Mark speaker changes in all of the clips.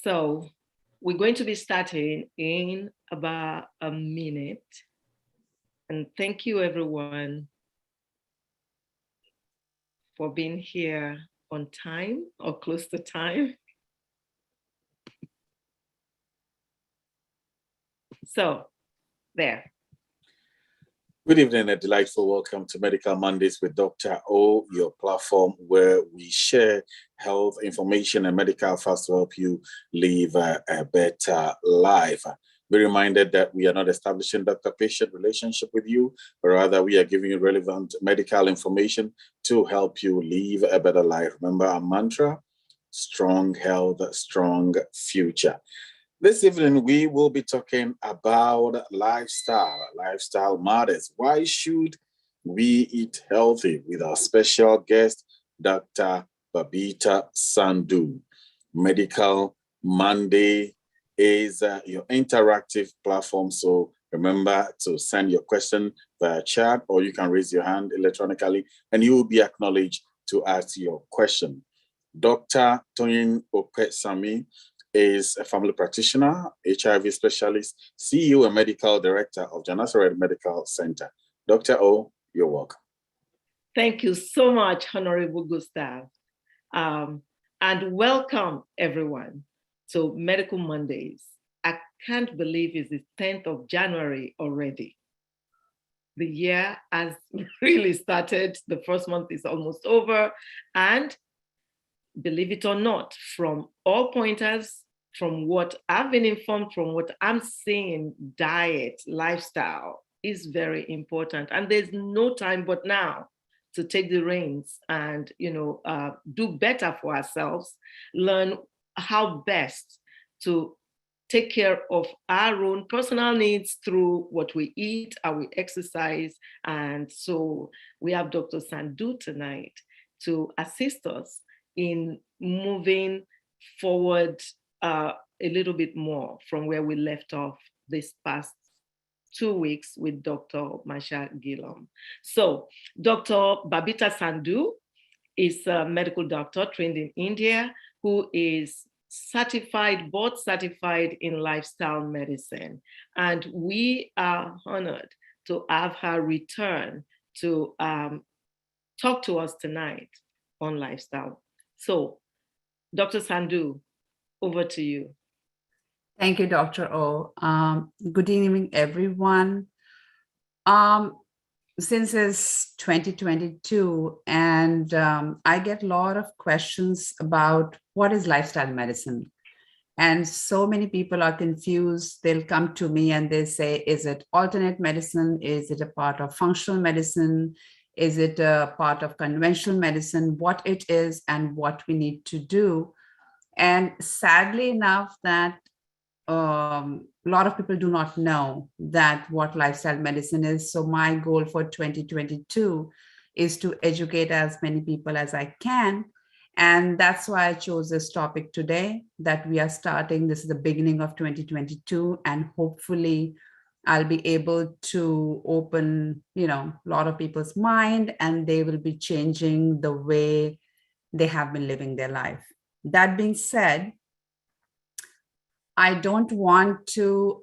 Speaker 1: So we're going to be starting in about a minute. And thank you everyone for being here on time or close to time. So there.
Speaker 2: Good evening, a delightful welcome to Medical Mondays with Dr. O, your platform where we share health information and medical facts to help you live a better life. Be reminded that we are not establishing doctor-patient relationship with you, but rather we are giving you relevant medical information to help you live a better life. Remember our mantra, strong health, strong future. This evening, we will be talking about lifestyle matters. Why should we eat healthy? With our special guest, Dr. Babita Sandhu. Medical Monday is your interactive platform. So remember to send your question via chat, or you can raise your hand electronically and you will be acknowledged to ask your question. Dr. Toyin Okwesami is a family practitioner, HIV specialist, CEO and medical director of Janassaret Medical Center. Dr. O, you're welcome.
Speaker 1: Thank you so much, Honorable Gustav. And welcome everyone to Medical Mondays. I can't believe it's the 10th of January already. The year has really started. The first month is almost over. And believe it or not, from all pointers, from what I've been informed, from what I'm seeing, diet, lifestyle is very important. And there's no time but now to take the reins and, do better for ourselves, learn how best to take care of our own personal needs through what we eat, how we exercise. And so we have Dr. Sandhu tonight to assist us in moving forward a little bit more from where we left off this past 2 weeks with Dr. Masha Gillam. So Dr. Babita Sandhu is a medical doctor trained in India who is board certified in lifestyle medicine. And we are honored to have her return to talk to us tonight on lifestyle. So Dr. Sandhu, over to you.
Speaker 3: Thank you, Dr. O. Good evening, everyone. Since it's 2022, and I get a lot of questions about what is lifestyle medicine. And so many people are confused. They'll come to me and they say, is it alternate medicine? Is it a part of functional medicine? Is it a part of conventional medicine? What it is and what we need to do. And sadly enough, that a lot of people do not know that what lifestyle medicine is. So my goal for 2022 is to educate as many people as I can. And that's why I chose this topic today, that we are starting. This is the beginning of 2022, and hopefully I'll be able to open, a lot of people's mind, and they will be changing the way they have been living their life. That being said, I don't want to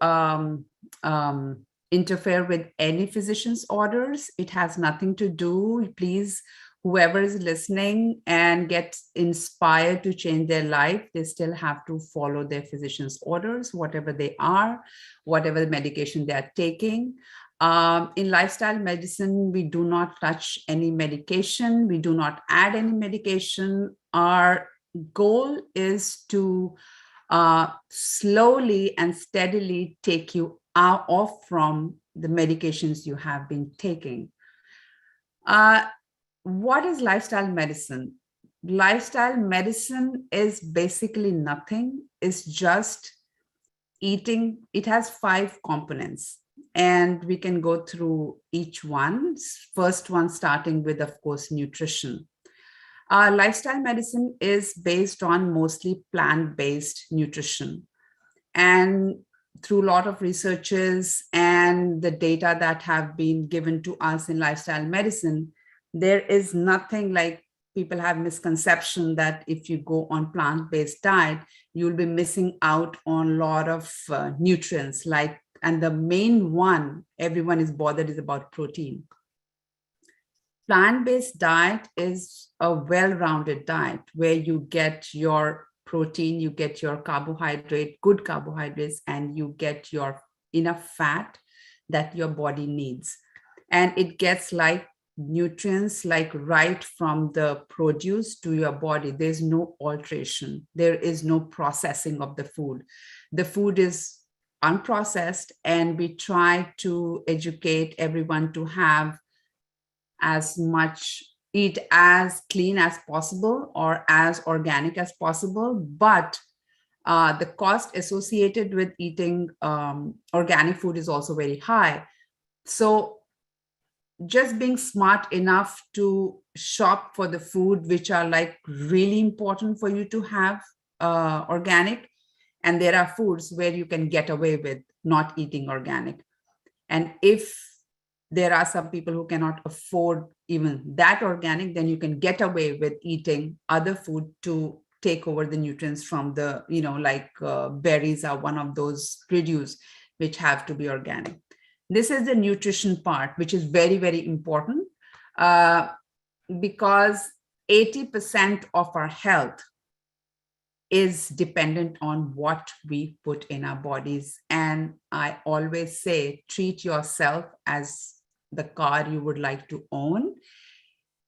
Speaker 3: interfere with any physician's orders. It has nothing to do. Please, whoever is listening and gets inspired to change their life, they still have to follow their physician's orders, whatever they are, whatever medication they are taking. In lifestyle medicine, we do not touch any medication. We do not add any medication. Our goal is to slowly and steadily take you off from the medications you have been taking. What is lifestyle medicine? Lifestyle medicine is basically nothing. It's just eating. It has 5 components, and we can go through each one. First one starting with, of course, nutrition. Lifestyle medicine is based on mostly plant-based nutrition. And through a lot of researches and the data that have been given to us in lifestyle medicine, there is nothing like people have misconception that if you go on plant-based diet, you'll be missing out on a lot of nutrients, and the main one everyone is bothered is about protein. Plant-based diet is a well-rounded diet where you get your protein, you get your carbohydrate, good carbohydrates, and you get your enough fat that your body needs. And it gets like nutrients like right from the produce to your body. There's no alteration. There is no processing of the food. The food is unprocessed, and we try to educate everyone to have eat as clean as possible or as organic as possible. But the cost associated with eating organic food is also very high. So just being smart enough to shop for the food which are like really important for you to have organic. And there are foods where you can get away with not eating organic. And if there are some people who cannot afford even that organic, then you can get away with eating other food to take over the nutrients from the, berries are one of those produce which have to be organic. This is the nutrition part, which is very, very important because 80% of our health is dependent on what we put in our bodies. And I always say, treat yourself as the car you would like to own.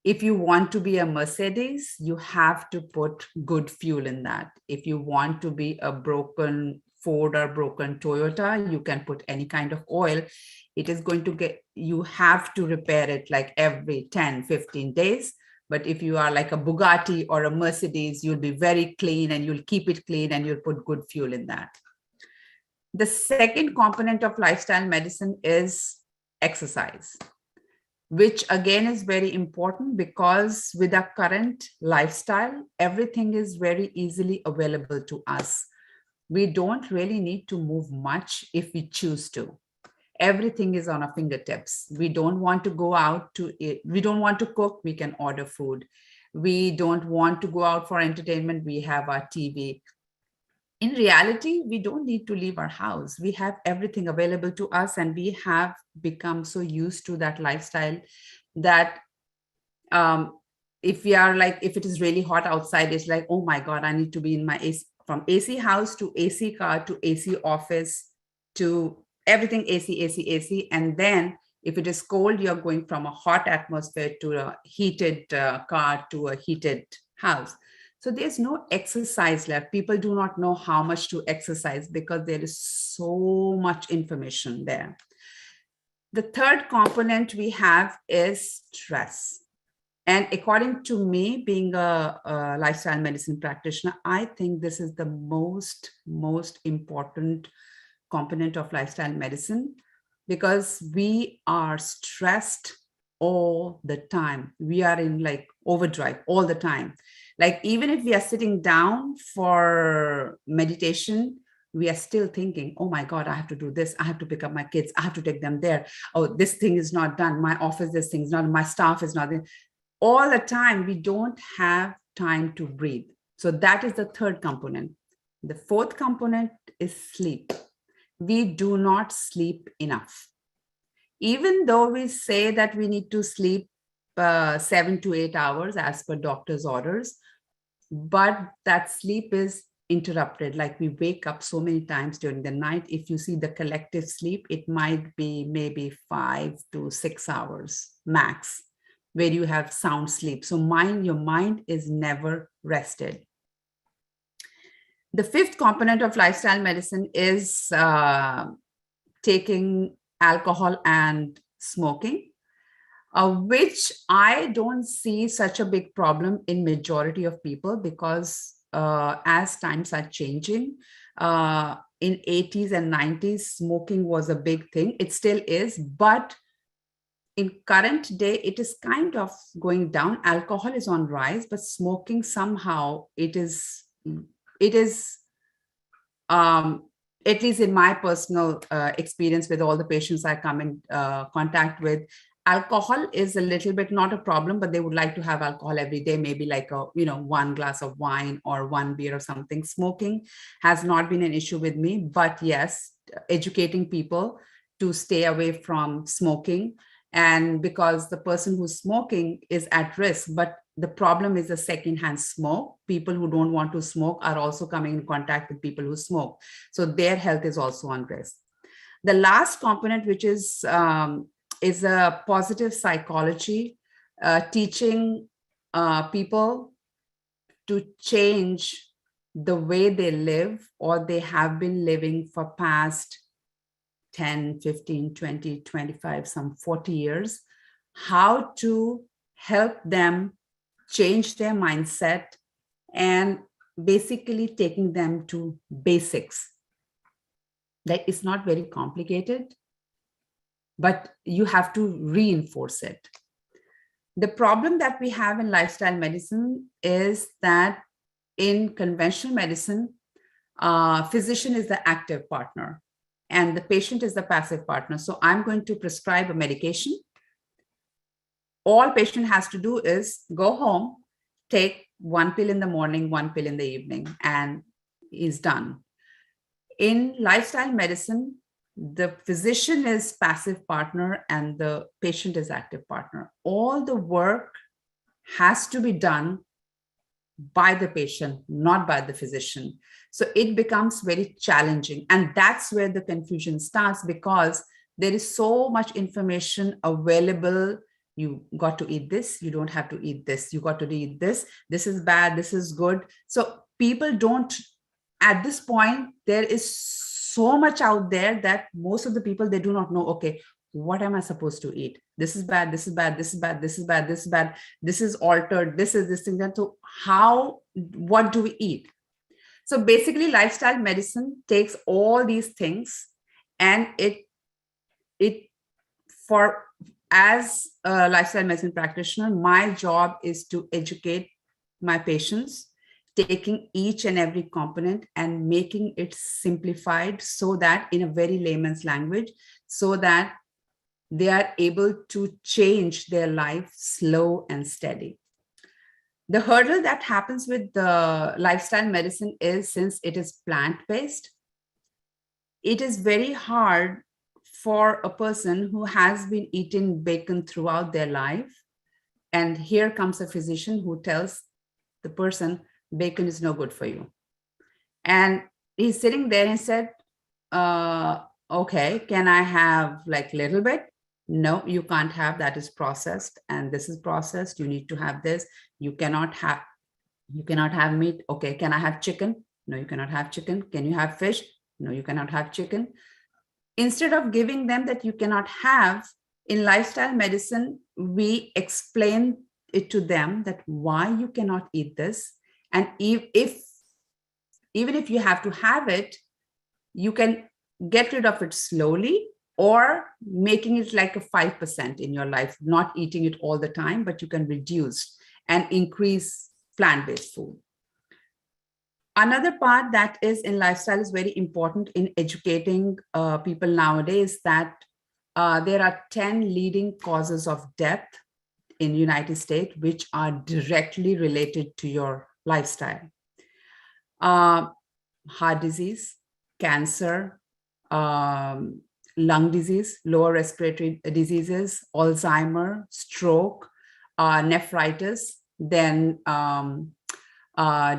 Speaker 3: If you want to be a Mercedes, you have to put good fuel in that. If you want to be a broken Ford or broken Toyota, you can put any kind of oil. It is going to you have to repair it like every 10, 15 days. But if you are like a Bugatti or a Mercedes, you'll be very clean and you'll keep it clean and you'll put good fuel in that. The second component of lifestyle medicine is exercise, which again is very important because with our current lifestyle, everything is very easily available to us. We don't really need to move much if we choose to. Everything is on our fingertips. We don't want to go out to eat. We don't want to cook. We can order food. We don't want to go out for entertainment. We have our TV. In reality, we don't need to leave our house. We have everything available to us, and we have become so used to that lifestyle that if it is really hot outside, it's like, oh my God, I need to be in my AC, from AC house to AC car to AC office to everything AC. And then if it is cold, you're going from a hot atmosphere to a heated car to a heated house. So there's no exercise left. People do not know how much to exercise because there is so much information there. The third component we have is stress. And according to me, being a lifestyle medicine practitioner, I think this is the most important component of lifestyle medicine because we are stressed all the time. We are in like overdrive all the time. Like even if we are sitting down for meditation, we are still thinking, oh my God, I have to do this. I have to pick up my kids. I have to take them there. Oh, this thing is not done. My office, this thing is not, my staff is not there. All the time, we don't have time to breathe. So that is the third component. The fourth component is sleep. We do not sleep enough. Even though we say that we need to sleep 7 to 8 hours as per doctor's orders, but that sleep is interrupted. Like we wake up so many times during the night. If you see the collective sleep, it might be maybe 5 to 6 hours max, where you have sound sleep. So your mind is never rested. The fifth component of lifestyle medicine is taking alcohol and smoking, which I don't see such a big problem in majority of people because as times are changing, in 80s and 90s, smoking was a big thing. It still is, but in current day, it is kind of going down. Alcohol is on rise, but smoking somehow it is at least in my personal experience with all the patients I come in contact with, alcohol is a little bit not a problem, but they would like to have alcohol every day, maybe like a, one glass of wine or one beer or something. Smoking has not been an issue with me, but yes, educating people to stay away from smoking. And because the person who's smoking is at risk, but the problem is the secondhand smoke. People who don't want to smoke are also coming in contact with people who smoke. So their health is also on risk. The last component, which is a positive psychology, teaching people to change the way they live or they have been living for past 10, 15, 20, 25, some 40 years, how to help them change their mindset and basically taking them to basics. That is not very complicated, but you have to reinforce it. The problem that we have in lifestyle medicine is that in conventional medicine, physician is the active partner and the patient is the passive partner. So I'm going to prescribe a medication. All patient has to do is go home, take one pill in the morning, one pill in the evening, and is done. In lifestyle medicine, the physician is passive partner and the patient is active partner. All the work has to be done by the patient, not by the physician. So it becomes very challenging. And that's where the confusion starts, because there is so much information available. You got to eat this, you don't have to eat this, you got to eat this, this is bad, this is good. So people don't, at this point, there is so much out there that most of the people, they do not know, okay, what am I supposed to eat? This is bad, this is bad, this is bad, this is bad, this is bad, this is altered, this is this thing. That so what do we eat? So basically lifestyle medicine takes all these things and as a lifestyle medicine practitioner, my job is to educate my patients, taking each and every component and making it simplified so that in a very layman's language, so that they are able to change their life slow and steady. The hurdle that happens with the lifestyle medicine is, since it is plant-based, it is very hard for a person who has been eating bacon throughout their life. And here comes a physician who tells the person, bacon is no good for you. And he's sitting there and said, okay, can I have like a little bit? No, you can't have, that is processed and this is processed. You need to have this. You cannot have meat. Okay, can I have chicken? No, you cannot have chicken. Can you have fish? No, you cannot have chicken. Instead of giving them that you cannot have, in lifestyle medicine, we explain it to them that why you cannot eat this. And even if you have to have it, you can get rid of it slowly, or making it like a 5% in your life, not eating it all the time, but you can reduce and increase plant-based food. Another part that is in lifestyle is very important in educating people nowadays, that there are 10 leading causes of death in the United States, which are directly related to your lifestyle. Heart disease, cancer, lung disease, lower respiratory diseases, Alzheimer, stroke, nephritis, then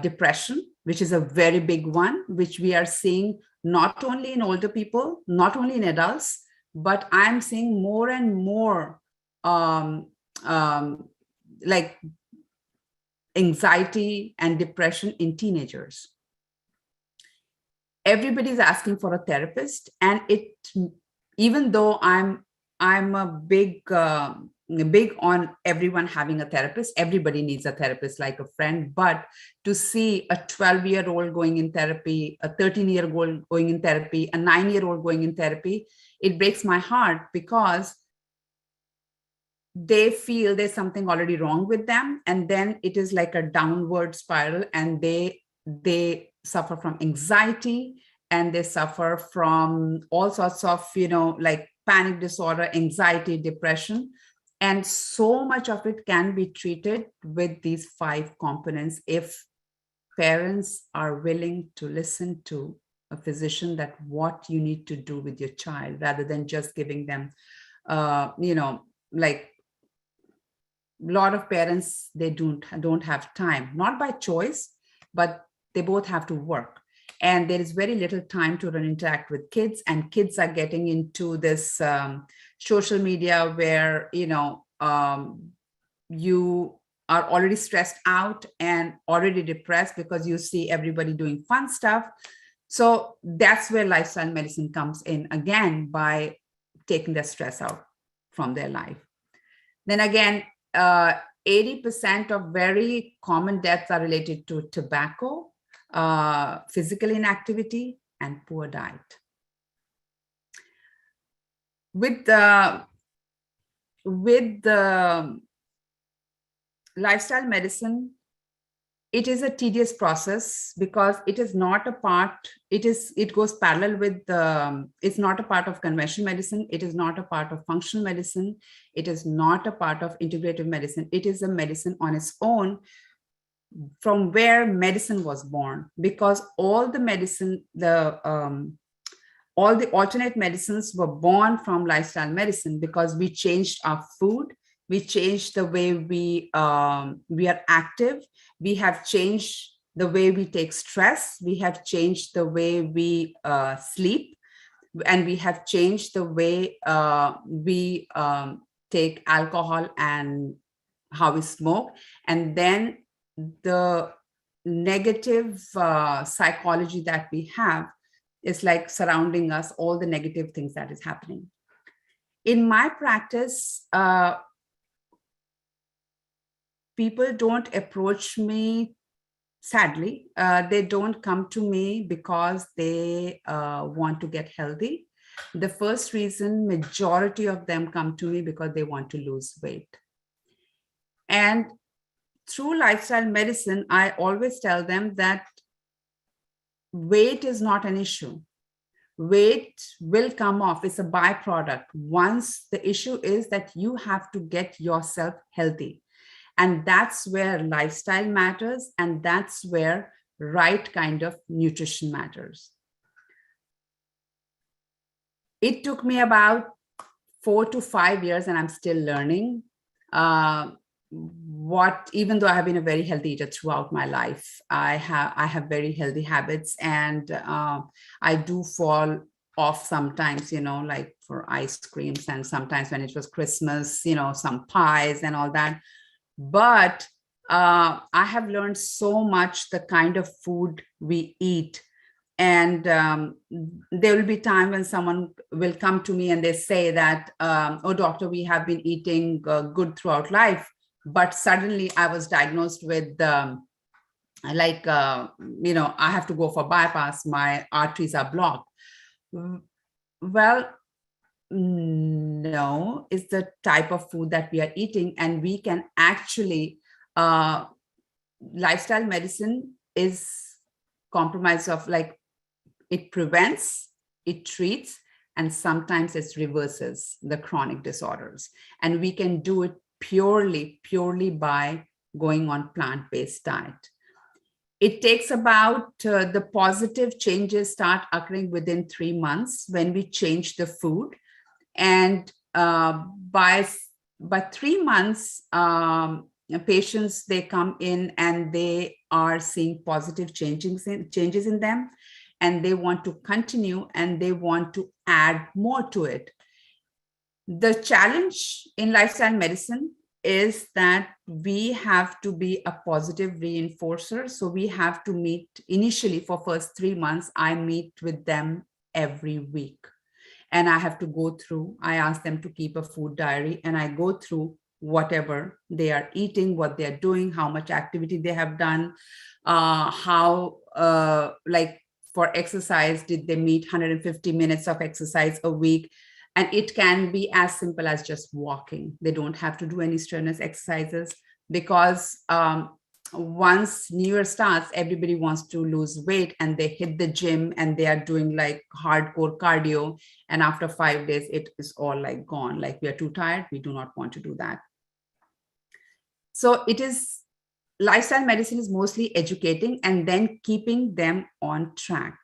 Speaker 3: depression, which is a very big one, which we are seeing not only in older people, not only in adults, but I'm seeing more and more like anxiety and depression in teenagers. Everybody's asking for a therapist, and even though I'm a big on everyone having a therapist, everybody needs a therapist like a friend, but to see a 12-year-old going in therapy, a 13-year-old going in therapy, a 9-year-old going in therapy, it breaks my heart, because they feel there's something already wrong with them, and then it is like a downward spiral, and they suffer from anxiety, and they suffer from all sorts of, like panic disorder, anxiety, depression. And so much of it can be treated with these 5 components if parents are willing to listen to a physician that what you need to do with your child, rather than just giving them, like a lot of parents, they don't have time, not by choice, but they both have to work. And there is very little time to interact with kids, and kids are getting into this social media where, you are already stressed out and already depressed because you see everybody doing fun stuff. So that's where lifestyle medicine comes in again, by taking the stress out from their life. Then again, 80% of very common deaths are related to tobacco, physical inactivity, and poor diet. With the lifestyle medicine, it is a tedious process because it is not a part, it goes parallel with it's not a part of conventional medicine. It is not a part of functional medicine. It is not a part of integrative medicine. It is a medicine on its own, from where medicine was born, because all the medicine, all the alternate medicines were born from lifestyle medicine, because we changed our food, we changed the way we are active, we have changed the way we take stress, we have changed the way we sleep, and we have changed the way we take alcohol and how we smoke. And then the negative psychology that we have is like surrounding us, all the negative things that is happening. In my practice, people don't approach me, sadly. They don't come to me because they want to get healthy. The first reason, majority of them come to me because they want to lose weight. And through lifestyle medicine, I always tell them that weight is not an issue. Weight will come off. It's a byproduct. Once the issue is that you have to get yourself healthy. And that's where lifestyle matters. And that's where right kind of nutrition matters. It took me about 4 to 5 years, and I'm still learning even though I have been a very healthy eater throughout my life, I have very healthy habits, and I do fall off sometimes, like for ice creams, and sometimes when it was Christmas, some pies and all that. But I have learned so much the kind of food we eat. And there will be time when someone will come to me and they say that, oh, doctor, we have been eating good throughout life, but suddenly I was diagnosed with I have to go for bypass. My arteries are blocked. Well, no, it's the type of food that we are eating, and we can actually, lifestyle medicine is compromise of like, it prevents, it treats, and sometimes it reverses the chronic disorders. And we can do it purely by going on plant-based diet. It takes about, the positive changes start occurring within 3 months when we change the food. And by 3 months, patients, they come in and they are seeing positive changes in them, and they want to continue and they want to add more to it. The challenge in lifestyle medicine is that we have to be a positive reinforcer. So we have to meet initially for first 3 months. I meet with them every week, and I have to go through, I ask them to keep a food diary, and I go through whatever they are eating, what they're doing, how much activity they have done, how, like for exercise, did they meet 150 minutes of exercise a week? And it can be as simple as just walking. They don't have to do any strenuous exercises, because once New Year starts, everybody wants to lose weight and they hit the gym and they are doing like hardcore cardio. And after 5 days, it is all like gone. Like we are too tired. We do not want to do that. So it is, lifestyle medicine is mostly educating and then keeping them on track.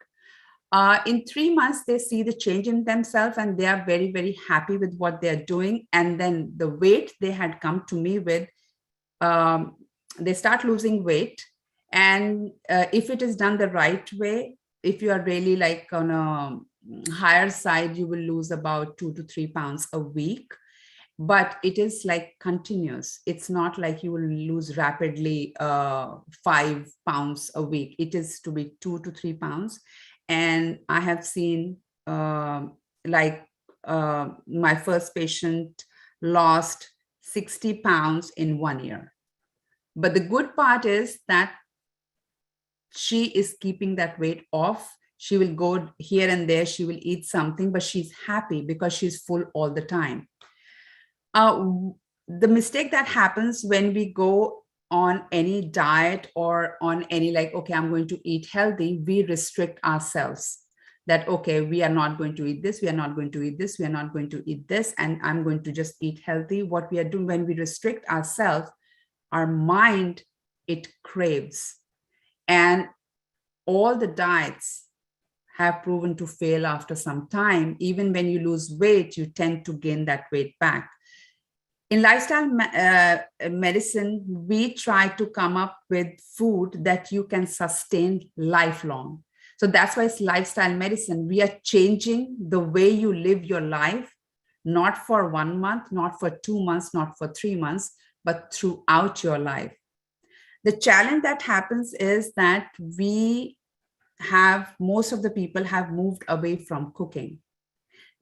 Speaker 3: In 3 months, they see the change in themselves and they are very, very happy with what they're doing. And then the weight they had come to me with, they start losing weight. And if it is done the right way, if you are really like on a higher side, you will lose about 2 to 3 pounds a week. But it is like continuous. It's not like you will lose rapidly 5 pounds a week. It is to be 2 to 3 pounds. And I have seen my first patient lost 60 pounds in 1 year. But the good part is that she is keeping that weight off. She will go here and there, she will eat something, but she's happy because she's full all the time. The mistake that happens when we go on any diet or on any like, okay, I'm going to eat healthy, we restrict ourselves that, okay, we are not going to eat this, we are not going to eat this, we are not going to eat this, and I'm going to just eat healthy. What we are doing when we restrict ourselves, our mind, it craves. And all the diets have proven to fail after some time. Even when you lose weight, you tend to gain that weight back. In lifestyle medicine, we try to come up with food that you can sustain lifelong. So that's why it's lifestyle medicine. We are changing the way you live your life, not for 1 month, not for 2 months, not for 3 months, but throughout your life. The challenge that happens is that most of the people have moved away from cooking.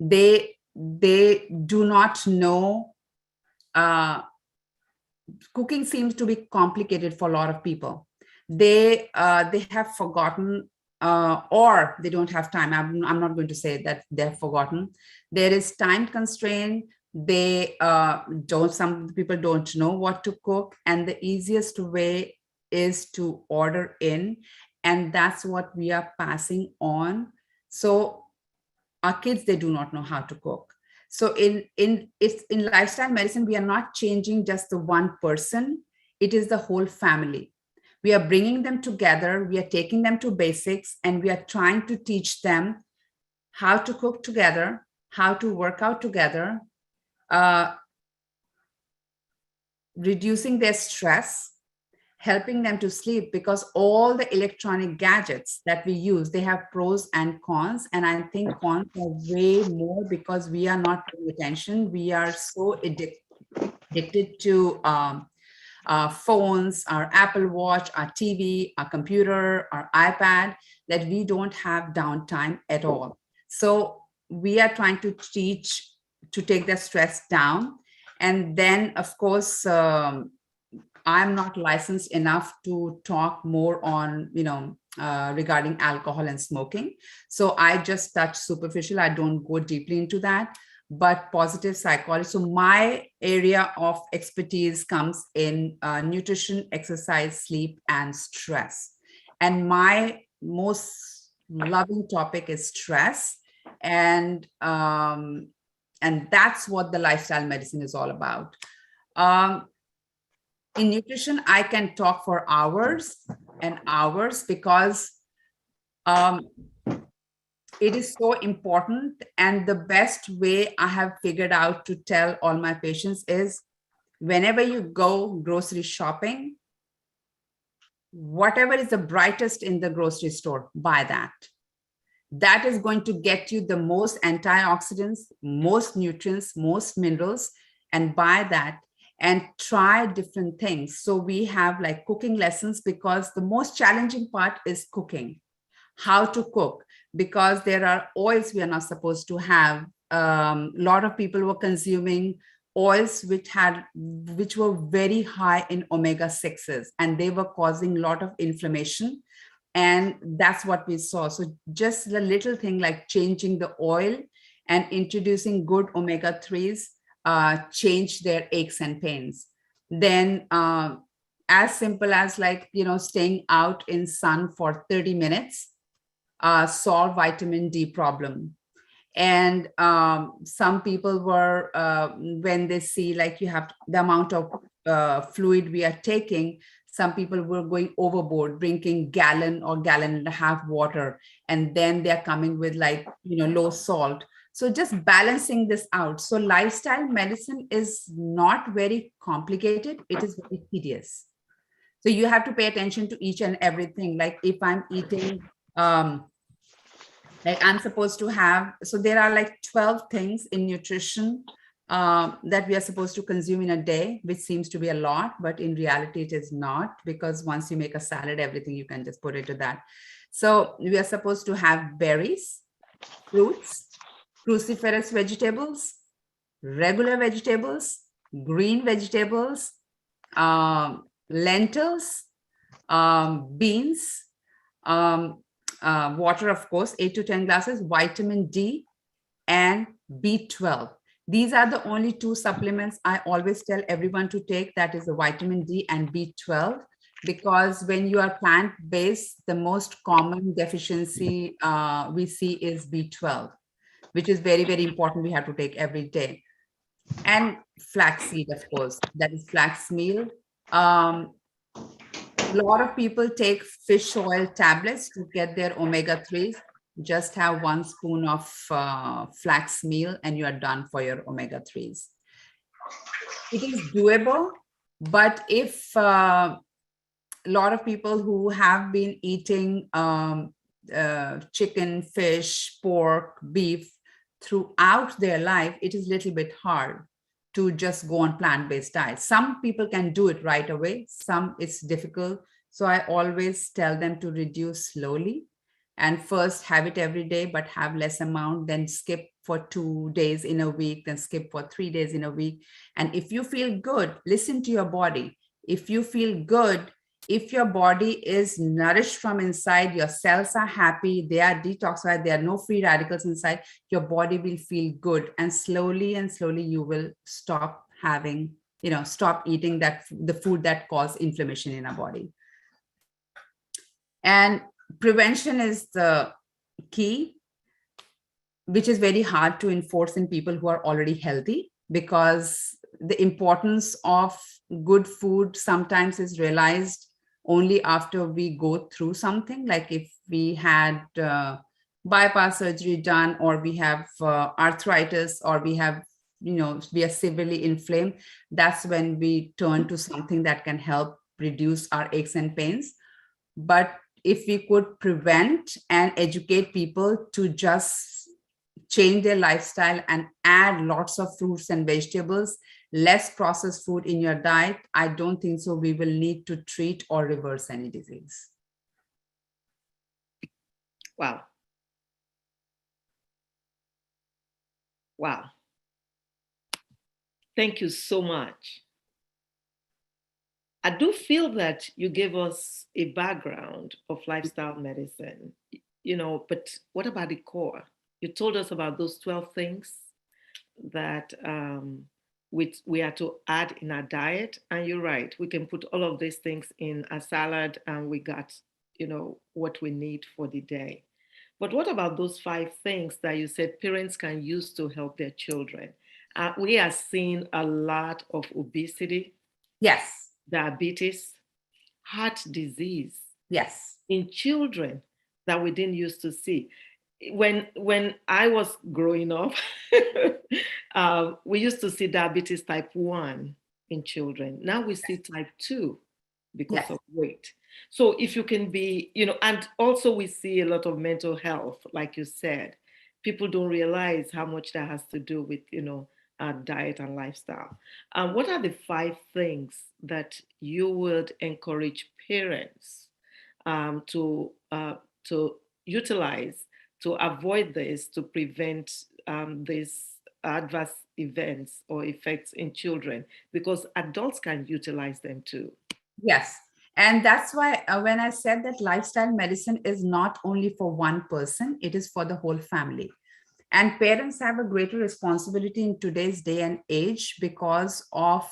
Speaker 3: They do not know. Cooking seems to be complicated for a lot of people. They have forgotten, or they don't have time. I'm not going to say that they've forgotten. There is time constraint. Some people don't know what to cook, and the easiest way is to order in, and that's what we are passing on. So our kids, they do not know how to cook. So in lifestyle medicine, we are not changing just the one person, it is the whole family. We are bringing them together, we are taking them to basics, and we are trying to teach them how to cook together, how to work out together, reducing their stress, helping them to sleep, because all the electronic gadgets that we use, they have pros and cons. And I think cons are way more because we are not paying attention. We are so addicted to phones, our Apple Watch, our TV, our computer, our iPad, that we don't have downtime at all. So we are trying to teach to take the stress down. And then, of course, I'm not licensed enough to talk more on, regarding alcohol and smoking. So I just touch superficial. I don't go deeply into that, but positive psychology. So my area of expertise comes in nutrition, exercise, sleep, and stress. And my most loving topic is stress. And that's what the lifestyle medicine is all about. In nutrition, I can talk for hours and hours because it is so important. And the best way I have figured out to tell all my patients is, whenever you go grocery shopping, whatever is the brightest in the grocery store, buy that. That is going to get you the most antioxidants, most nutrients, most minerals, and buy that. And try different things. So we have like cooking lessons, because the most challenging part is cooking, how to cook, because there are oils we are not supposed to have. A lot of people were consuming oils which were very high in omega-6s, and they were causing a lot of inflammation. And that's what we saw. So just the little thing like changing the oil and introducing good omega-3s change their aches and pains. Then as simple as like, staying out in sun for 30 minutes, solve vitamin D problem. And some people were, when they see like you have the amount of fluid we are taking, some people were going overboard, drinking gallon or gallon and a half water, and then they're coming with like, low salt. So just balancing this out. So lifestyle medicine is not very complicated. It is very tedious. So you have to pay attention to each and everything. Like if I'm eating, like I'm supposed to have, so there are like 12 things in nutrition that we are supposed to consume in a day, which seems to be a lot, but in reality it is not, because once you make a salad, everything you can just put into that. So we are supposed to have berries, fruits, cruciferous vegetables, regular vegetables, green vegetables, lentils, beans, water, of course, 8 to 10 glasses, vitamin D, and B12. These are the only two supplements I always tell everyone to take. That is the vitamin D and B12, because when you are plant-based, the most common deficiency we see is B12, which is very, very important. We have to take every day. And flaxseed, of course, that is flax meal. A lot of people take fish oil tablets to get their omega-3s. Just have 1 spoon of flax meal and you are done for your omega-3s. It is doable, but if a lot of people who have been eating chicken, fish, pork, beef throughout their life, it is a little bit hard to just go on plant-based diet. Some people can do it right away. Some it's difficult. So I always tell them to reduce slowly and first have it every day, but have less amount, then skip for 2 days in a week, then skip for 3 days in a week. And if you feel good, listen to your body. If you feel good, if your body is nourished from inside, your cells are happy, they are detoxified, there are no free radicals inside, your body will feel good. And slowly you will stop having, stop eating the food that cause inflammation in our body. And prevention is the key, which is very hard to enforce in people who are already healthy, because the importance of good food sometimes is realized only after we go through something. Like if we had bypass surgery done, or we have arthritis, or we have, we are severely inflamed, that's when we turn to something that can help reduce our aches and pains. But if we could prevent and educate people to just change their lifestyle and add lots of fruits and vegetables, less processed food in your diet, I don't think so we will need to treat or reverse any disease.
Speaker 1: Wow. Wow. Thank you so much. I do feel that you gave us a background of lifestyle medicine, but what about the core? You told us about those 12 things that we are to add in our diet. And you're right, we can put all of these things in a salad and we got, what we need for the day. But what about those 5 things that you said parents can use to help their children? We are seeing a lot of obesity.
Speaker 3: Yes.
Speaker 1: Diabetes, heart disease.
Speaker 3: Yes.
Speaker 1: In children that we didn't used to see. When I was growing up, we used to see diabetes type 1 in children. Now we see type 2 because of weight. So if you can be, and also we see a lot of mental health, like you said. People don't realize how much that has to do with, diet and lifestyle. What are the 5 things that you would encourage parents to utilize to avoid this, to prevent these adverse events or effects in children? Because adults can utilize them too.
Speaker 3: Yes. And that's why when I said that lifestyle medicine is not only for one person, it is for the whole family. And parents have a greater responsibility in today's day and age because of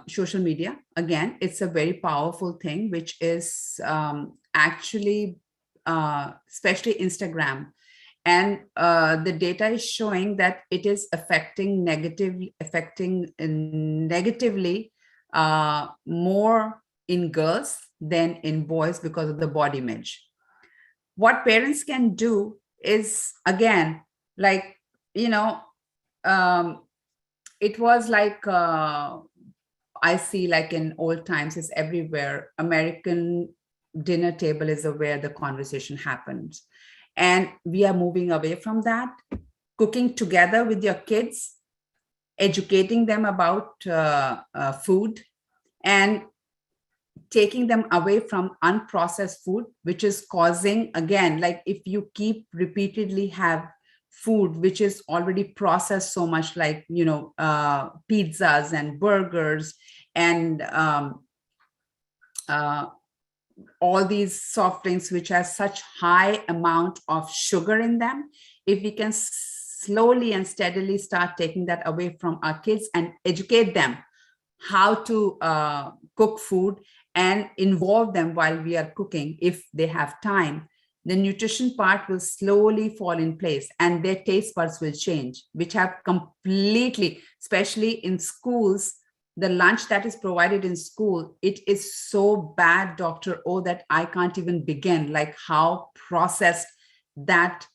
Speaker 3: social media. Again, it's a very powerful thing, which is actually, especially Instagram. And the data is showing that it is affecting negatively more in girls than in boys because of the body image. What parents can do is, again, like, you know, it was like, I see, like in old times, is everywhere. American dinner table is where the conversation happens. And we are moving away from that. Cooking together with your kids, educating them about food, and taking them away from unprocessed food, which is causing, again, like if you keep repeatedly have food which is already processed so much, like, pizzas and burgers and all these soft drinks which has such high amount of sugar in them, if we can slowly and steadily start taking that away from our kids and educate them how to cook food and involve them while we are cooking, if they have time, the nutrition part will slowly fall in place and their taste buds will change, which have completely, especially in schools, the lunch that is provided in school, it is so bad, Dr. O, that I can't even begin, like how processed that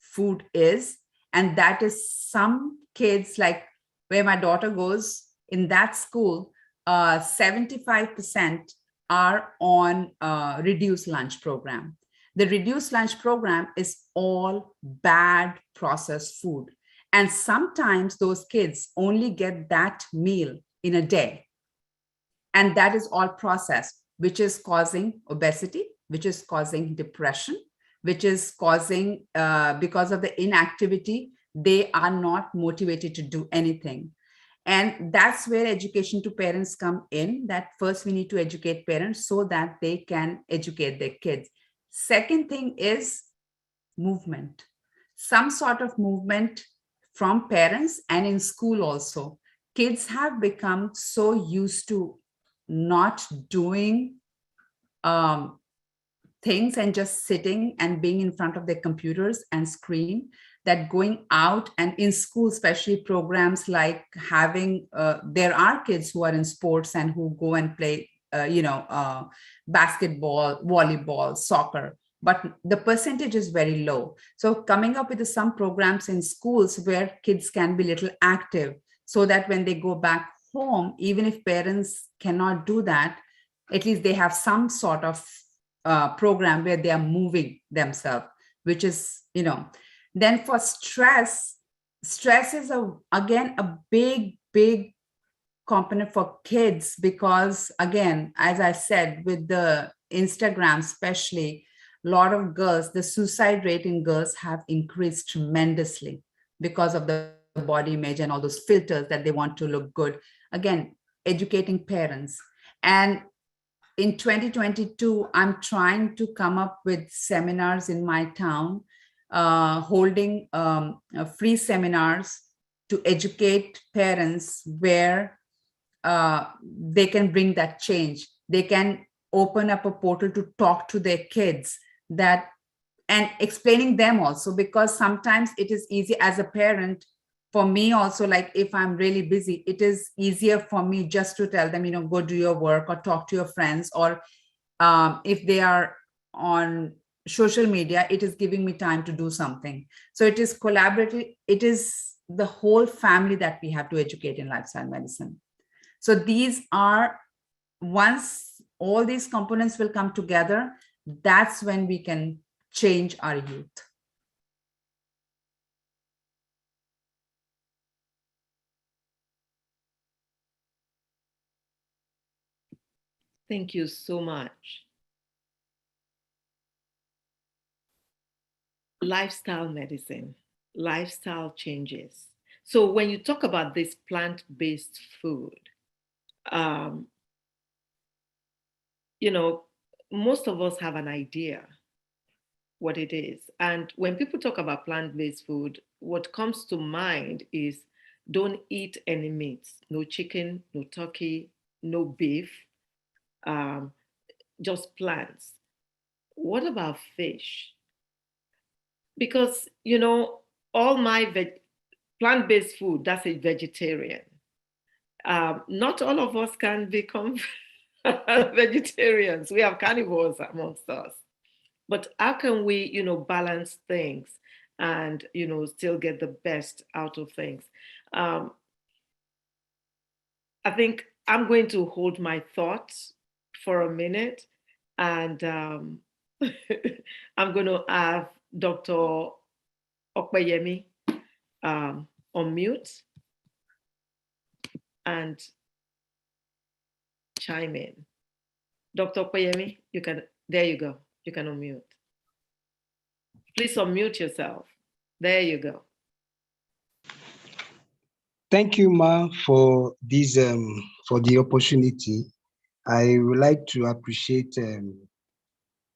Speaker 3: food is. And that is some kids, like where my daughter goes, in that school, 75% are on reduced lunch program. The reduced lunch program is all bad processed food. And sometimes those kids only get that meal in a day. And that is all processed, which is causing obesity, which is causing depression, which is causing, because of the inactivity, they are not motivated to do anything. And that's where education to parents come in, that first we need to educate parents so that they can educate their kids. Second thing is movement, some sort of movement from parents and in school also. Kids have become so used to not doing things and just sitting and being in front of their computers and screen, that going out and in school, especially programs like having, there are kids who are in sports and who go and play, basketball, volleyball, soccer, but the percentage is very low. So coming up with some programs in schools where kids can be little active, so that when they go back home, even if parents cannot do that, at least they have some sort of program where they are moving themselves, which is, then for stress is again a big component for kids, because again, as I said, with the Instagram especially, a lot of girls, the suicide rate in girls have increased tremendously because of the body image and all those filters that they want to look good. Again, educating parents. And in 2022, I'm trying to come up with seminars in my town, holding free seminars to educate parents where they can bring that change. They can open up a portal to talk to their kids, that, and explaining them also, because sometimes it is easy as a parent, for me also, like if I'm really busy, it is easier for me just to tell them, go do your work or talk to your friends, or if they are on social media, it is giving me time to do something. So it is collaborative. It is the whole family that we have to educate in lifestyle medicine. So these are, once all these components will come together, that's when we can change our youth.
Speaker 1: Thank you so much. Lifestyle medicine, lifestyle changes. So when you talk about this plant-based food, most of us have an idea what it is. And when people talk about plant-based food, what comes to mind is don't eat any meats, no chicken, no turkey, no beef, just plants. What about fish? Because, all my plant-based food, that's a vegetarian. Not all of us can become vegetarians. We have carnivores amongst us. But how can we, balance things and, still get the best out of things? I think I'm going to hold my thoughts for a minute, and I'm going to have Dr. Okpeyemi on mute and chime in. Dr. Okpeyemi, there you go. You can unmute. Please unmute yourself. There you go.
Speaker 4: Thank you, Ma, for this for the opportunity. I would like to appreciate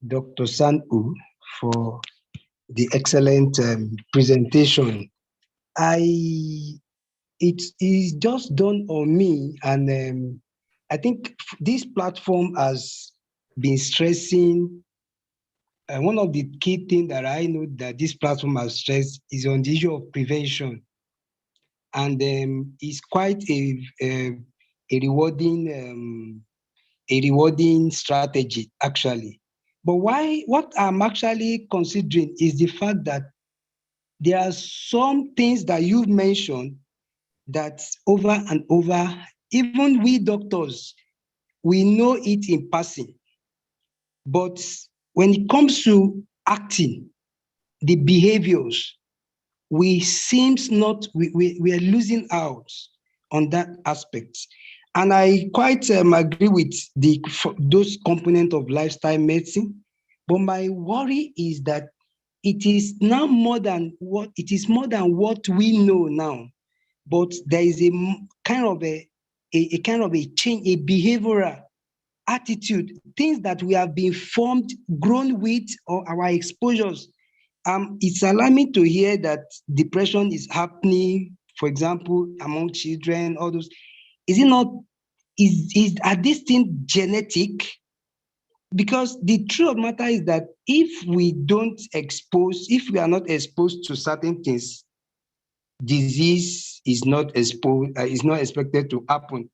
Speaker 4: Dr. Sandhu for the excellent presentation. It is just dawned on me, and I think this platform has been stressing. One of the key things that I know that this platform has stressed is on the issue of prevention, and it's quite a rewarding strategy actually. But what I'm actually considering is the fact that there are some things that you've mentioned that over and over, even we doctors, we know it in passing. But when it comes to acting, the behaviors, we are losing out on that aspect. And I quite agree with those components of lifestyle medicine. But my worry is that it is more than what we know now. But there is a kind of a change, a behavioral attitude, things that we have been grown with, or our exposures. It's alarming to hear that depression is happening, for example, among children, all those. Is it not, are these things genetic? Because the truth of the matter is that if we are not exposed to certain things, disease is not expected to happen.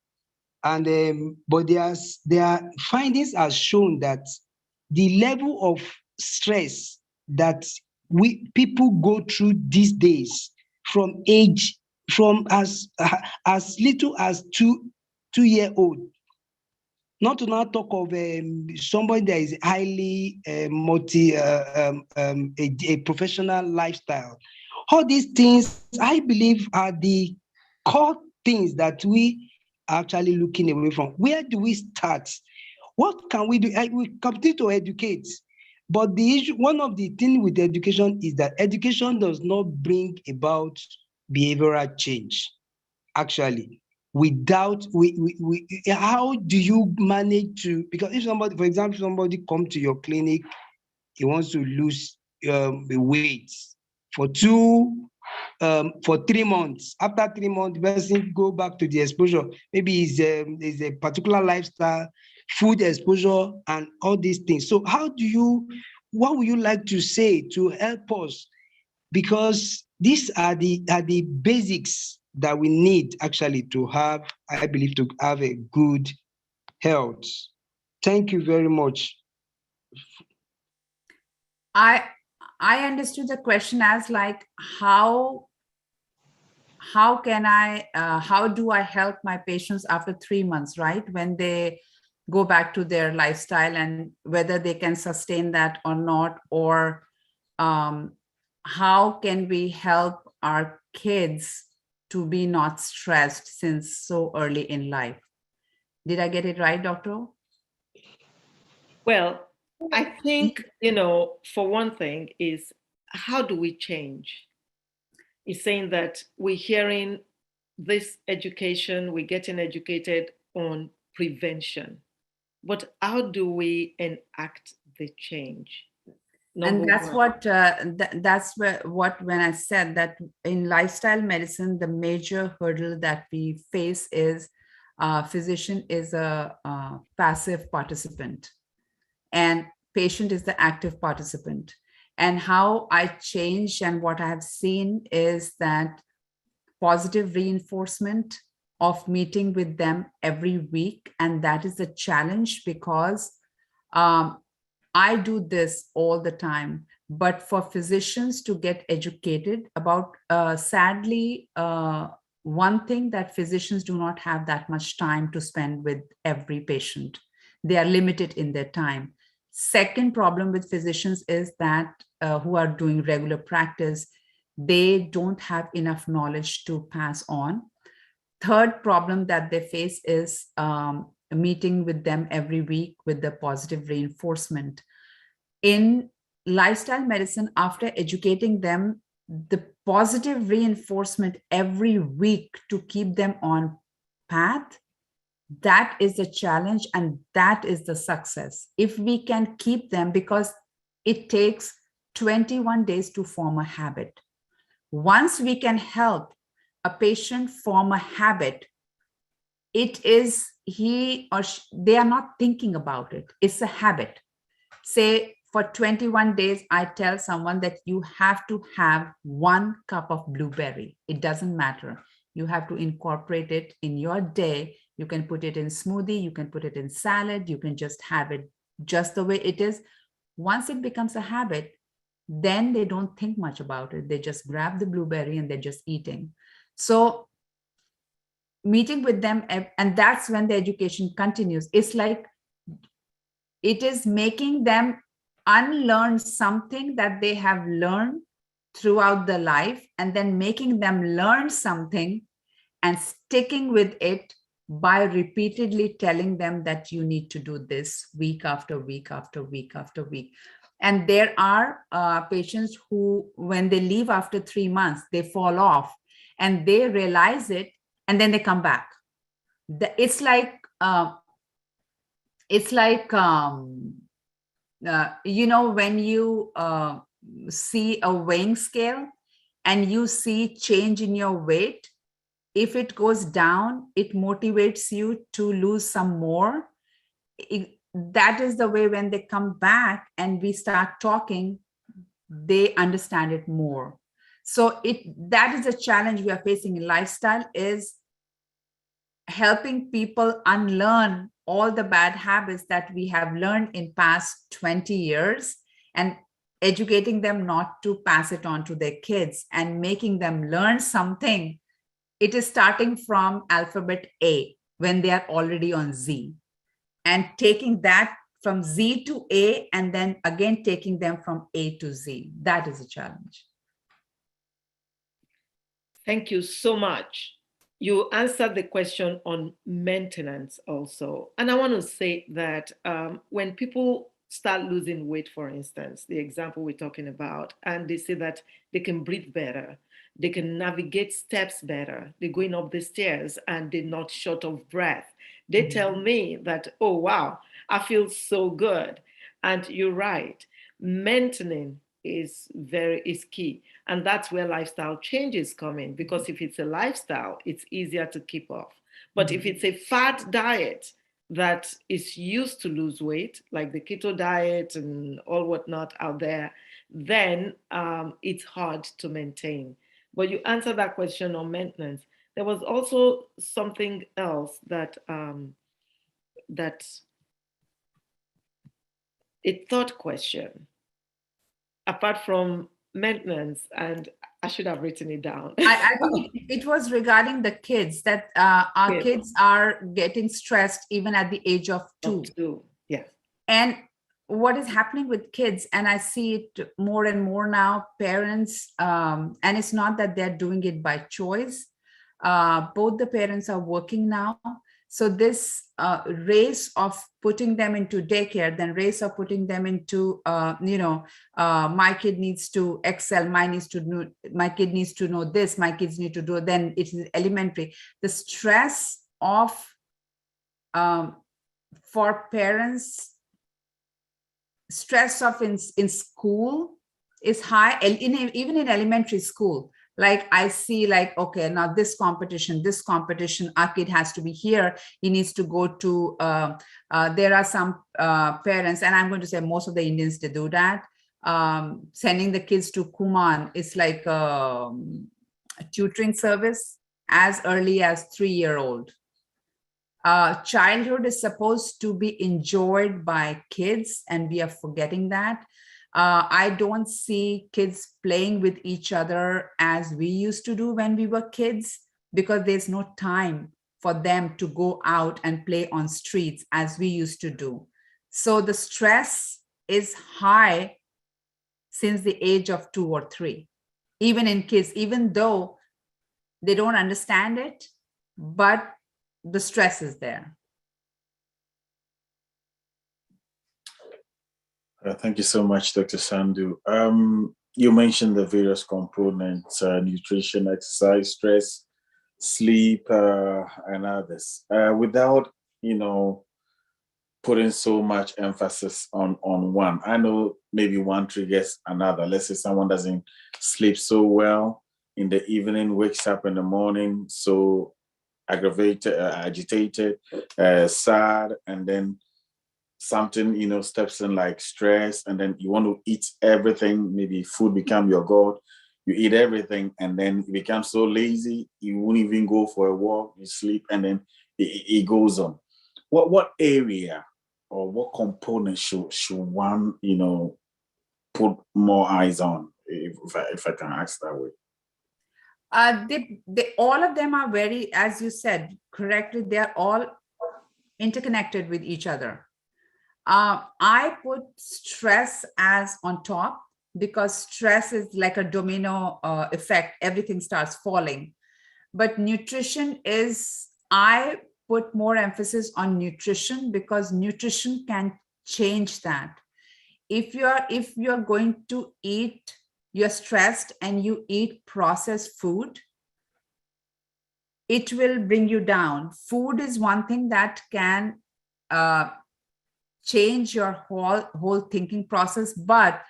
Speaker 4: And but their findings have shown that the level of stress that people go through these days, from as little as 2 year old, not to now talk of somebody that is highly a professional lifestyle. All these things, I believe, are the core things that we are actually looking away from. Where do we start? What can we do? We continue to educate, but the issue, one of the things with education is that education does not bring about behavioral change. Actually, without how do you manage to? Because if somebody, for example, somebody come to your clinic, he wants to lose weight for 3 months. After 3 months, the person go back to the exposure. Maybe is a particular lifestyle, food exposure, and all these things. So what would you like to say to help us? Because these are the basics that we need actually to have, I believe, to have a good health. Thank you very much.
Speaker 3: I understood the question as like, how do I help my patients after 3 months, right? When they go back to their lifestyle, and whether they can sustain that or not, or how can we help our kids to be not stressed since so early in life? Did I get it right, Doctor?
Speaker 1: Well, I think, for one thing is, how do we change? It's saying that we're hearing this education, we're getting educated on prevention, but how do we enact the change? Number
Speaker 3: And that's
Speaker 1: one.
Speaker 3: what that's where what when I said that in lifestyle medicine, the major hurdle that we face is physician is a passive participant and patient is the active participant. And how I change and what I have seen is that positive reinforcement of meeting with them every week. And that is a challenge because I do this all the time, but for physicians to get educated about, sadly, one thing that physicians do not have that much time to spend with every patient. They are limited in their time. Second problem with physicians is that who are doing regular practice, they don't have enough knowledge to pass on. Third problem that they face is meeting with them every week with the positive reinforcement. In lifestyle medicine, after educating them, the positive reinforcement every week to keep them on path, that is the challenge and that is the success. If we can keep them, because it takes 21 days to form a habit. Once we can help a patient form a habit, it is he or she, they are not thinking about it. It's a habit. Say for 21 days, I tell someone that you have to have 1 cup of blueberry. It doesn't matter. You have to incorporate it in your day. You can put it in smoothie. You can put it in salad. You can just have it just the way it is. Once it becomes a habit, then they don't think much about it. They just grab the blueberry and they're just eating. So meeting with them, and that's when the education continues. It's like it is making them unlearn something that they have learned throughout their life, and then making them learn something and sticking with it by repeatedly telling them that you need to do this week after week after week after week. And there are patients who, when they leave after 3 months, they fall off and they realize it, and then they come back. It's like you know, when you see a weighing scale and you see change in your weight, if it goes down, it motivates you to lose some more. That is the way when they come back and we start talking, they understand it more. So that is a challenge we are facing in lifestyle, is helping people unlearn all the bad habits that we have learned in past 20 years and educating them not to pass it on to their kids and making them learn something. It is starting from alphabet A when they are already on Z, and taking that from Z to A, and then again taking them from A to Z. That is a challenge.
Speaker 1: Thank you so much. You answered the question on maintenance also. And I want to say that when people start losing weight, for instance, the example we're talking about, and they say that they can breathe better, they can navigate steps better, they're going up the stairs and they're not short of breath. They tell me that, oh, wow, I feel so good. And you're right, maintaining is key. And that's where lifestyle changes come in, because if it's a lifestyle, it's easier to keep off. But if it's a fad diet that is used to lose weight, like the keto diet and all whatnot out there, then it's hard to maintain. But you answered that question on maintenance. There was also something else that a third question, apart from maintenance, and I should have written it down.
Speaker 3: I think it was regarding the kids, that our kids are getting stressed even at the age of 2.
Speaker 1: Yes.
Speaker 3: And what is happening with kids, and I see it more and more now, parents, and it's not that they're doing it by choice. Both the parents are working now. So this race of putting them into daycare, then race of putting them into, my kid needs to excel, my kid needs to know this, my kids need to do, then it is elementary. The stress of, for parents stress of in school is high, even in elementary school. Like I see like, okay, now this competition, our kid has to be here. He needs to go to, there are some parents, and I'm going to say most of the Indians, they do that. Sending the kids to Kuman is like a tutoring service as early as 3-year-old. Childhood is supposed to be enjoyed by kids, and we are forgetting that. I don't see kids playing with each other as we used to do when we were kids, because there's no time for them to go out and play on streets as we used to do. So the stress is high since the age of 2 or 3, even in kids, even though they don't understand it, but the stress is there.
Speaker 2: Thank you so much, Dr. Sandhu. You mentioned the various components, nutrition, exercise, stress, sleep, and others. Without, putting so much emphasis on one. I know maybe one triggers another. Let's say someone doesn't sleep so well in the evening, wakes up in the morning, so aggravated, agitated, sad, and then something, steps in like stress, and then you want to eat everything. Maybe food become your God. You eat everything, and then you become so lazy, you won't even go for a walk, you sleep, and then it goes on. What area or what component should one, put more eyes on, if I can ask that way?
Speaker 3: All of them are very, as you said correctly, they are all interconnected with each other. I put stress as on top, because stress is like a domino effect. Everything starts falling. But nutrition is, I put more emphasis on nutrition, because nutrition can change that. If you're going to eat, you're stressed and you eat processed food, it will bring you down. Food is one thing that can change your whole thinking process, but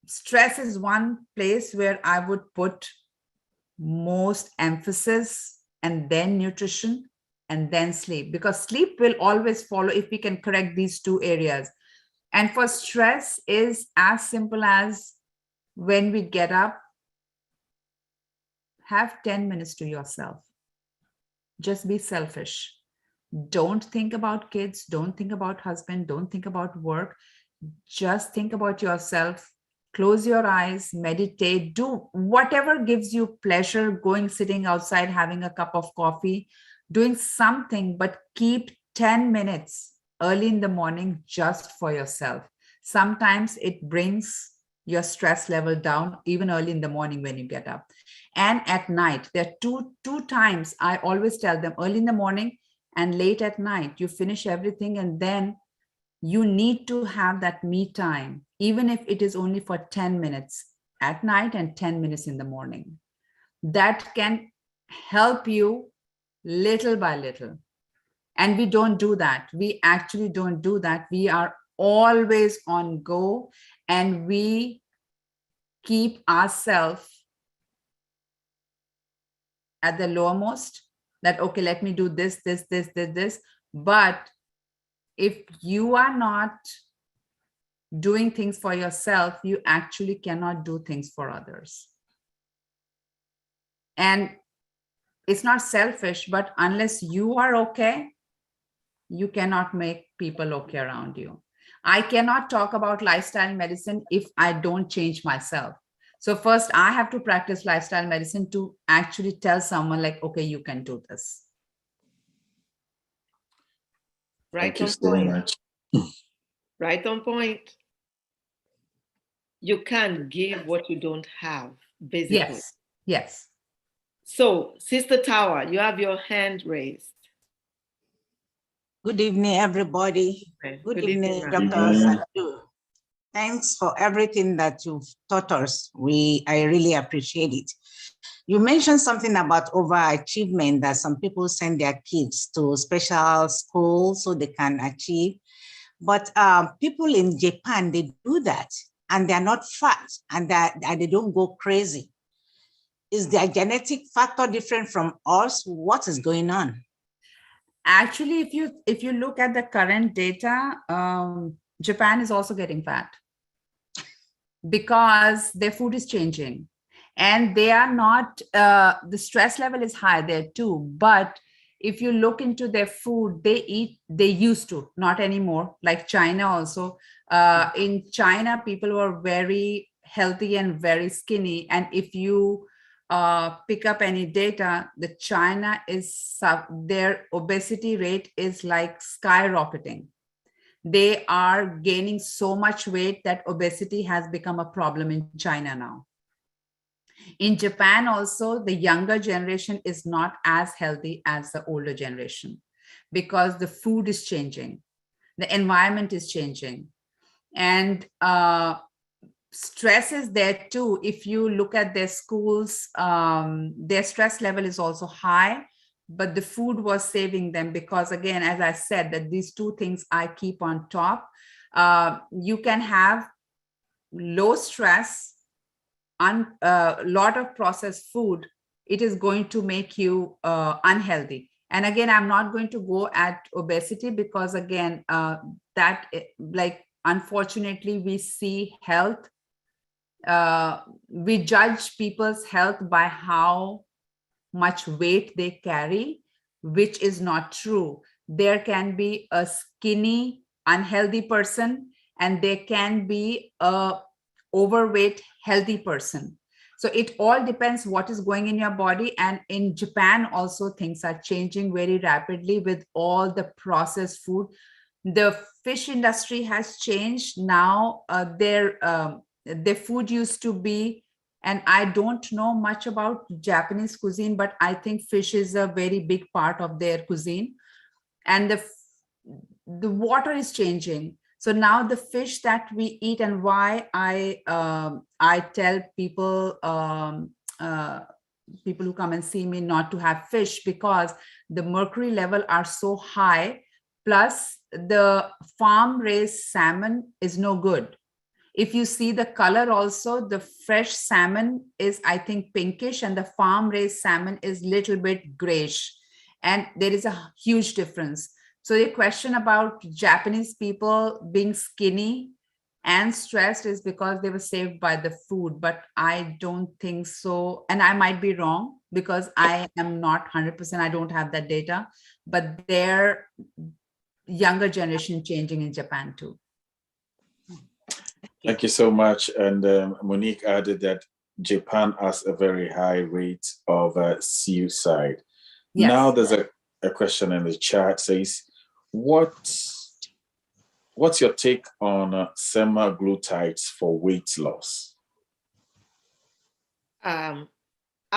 Speaker 3: stress is one place where I would put most emphasis, and then nutrition, and then sleep, because sleep will always follow if we can correct these two areas. And for stress is as simple as, when we get up, have 10 minutes to yourself. Just be selfish. Don't think about kids, don't think about husband, don't think about work. Just think about yourself. Close your eyes, meditate, do whatever gives you pleasure, sitting outside, having a cup of coffee, doing something, but keep 10 minutes early in the morning just for yourself. Sometimes it brings your stress level down, even early in the morning when you get up. And at night, there are two times I always tell them: early in the morning and late at night. You finish everything, and then you need to have that me time, even if it is only for 10 minutes at night and 10 minutes in the morning. That can help you little by little. And we don't do that. We actually don't do that. We are always on go, and we keep ourselves at the lowermost, that, okay, let me do this. But if you are not doing things for yourself, you actually cannot do things for others. And it's not selfish, but unless you are okay, you cannot make people okay around you. I cannot talk about lifestyle medicine if I don't change myself. So first, I have to practice lifestyle medicine to actually tell someone like, okay, you can do this.
Speaker 1: Right on point. Right on point. You can't give what you don't have, basically.
Speaker 3: Yes.
Speaker 1: So, Sister Tawa, you have your hand raised.
Speaker 5: Good evening, everybody.
Speaker 1: Okay.
Speaker 5: Good evening, Dr. Sandhu. Thanks for everything that you've taught us. I really appreciate it. You mentioned something about overachievement, that some people send their kids to special schools so they can achieve. But people in Japan, they do that, and they're not fat, and they don't go crazy. Is their genetic factor different from us? What is going on?
Speaker 3: Actually, if you look at the current data, Japan is also getting fat because their food is changing, and they are not, the stress level is high there too. But if you look into their food, they used to, not anymore, like China also. In China, people were very healthy and very skinny. And if you pick up any data, the China is, their obesity rate is like skyrocketing. They are gaining so much weight that obesity has become a problem in China now. In Japan also, the younger generation is not as healthy as the older generation because the food is changing, the environment is changing, and stress is there too. If you look at their schools, their stress level is also high, but the food was saving them because, again, as I said, that these two things I keep on top. You can have low stress, lot of processed food. It is going to make you unhealthy. And again, I'm not going to go at obesity because, again, that, like, unfortunately, we see health. We judge people's health by how much weight they carry, which is not true. There can be a skinny, unhealthy person, and there can be a overweight, healthy person. So it all depends what is going in your body. And in Japan also, things are changing very rapidly with all the processed food. The fish industry has changed now. Their food used to be, and I don't know much about Japanese cuisine, but I think fish is a very big part of their cuisine. And the water is changing. So now the fish that we eat, and why I tell people, people who come and see me, not to have fish, because the mercury level are so high. Plus the farm raised salmon is no good. If you see the color also, the fresh salmon is, I think, pinkish, and the farm raised salmon is little bit grayish. And there is a huge difference. So the question about Japanese people being skinny and stressed is because they were saved by the food, but I don't think so. And I might be wrong because I am not 100%, I don't have that data, but their younger generation changing in Japan too.
Speaker 2: Thank you so much. And Monique added that Japan has a very high rate of suicide. Yes. Now there's a question in the chat says, what's your take on semaglutides for weight loss?
Speaker 1: I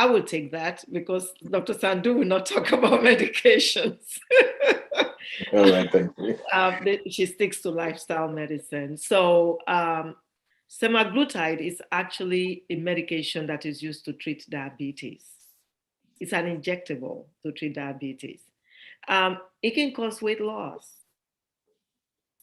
Speaker 1: will take that because Dr. Sandhu will not talk about medications.
Speaker 2: All right, thank you.
Speaker 1: She sticks to lifestyle medicine. So semaglutide is actually a medication that is used to treat diabetes. It's an injectable to treat diabetes. It can cause weight loss.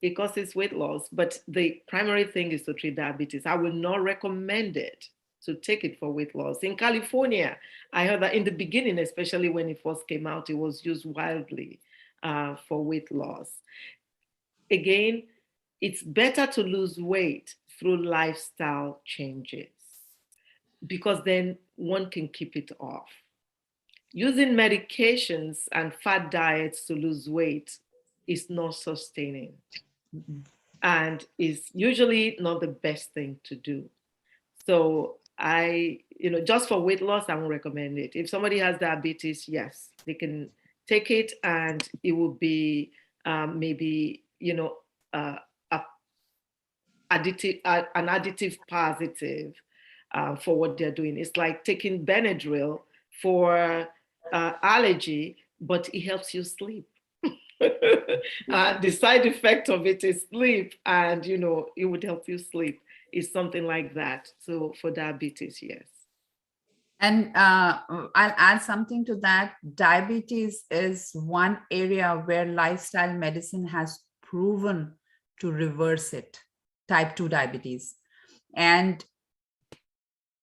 Speaker 1: It causes weight loss, but the primary thing is to treat diabetes. I will not recommend it to take it for weight loss. In California, I heard that in the beginning, especially when it first came out, it was used widely for weight loss. Again, it's better to lose weight through lifestyle changes because then one can keep it off. Using medications and fat diets to lose weight is not sustaining and is usually not the best thing to do. So just for weight loss, I won't recommend it. If somebody has diabetes, yes, they can take it and it will be maybe, an additive positive for what they're doing. It's like taking Benadryl for allergy, but it helps you sleep. The side effect of it is sleep, and it would help you sleep. It's something like that. So for diabetes, yes.
Speaker 3: And I'll add something to that. Diabetes is one area where lifestyle medicine has proven to reverse it, type 2 diabetes. And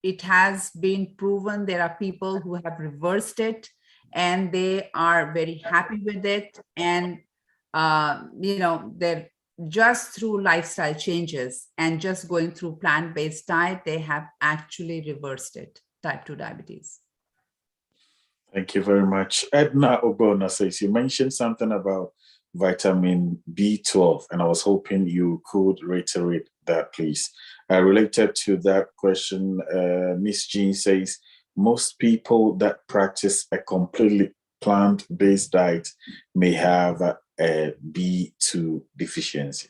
Speaker 3: it has been proven there are people who have reversed it and they are very happy with it. And, they're just through lifestyle changes and just going through plant-based diet, they have actually reversed it, type 2 diabetes.
Speaker 2: Thank you very much. Edna Obona says, you mentioned something about vitamin B12, and I was hoping you could reiterate that, please. Related to that question, Miss Jean says, most people that practice a completely plant-based diet may have a B2 deficiency.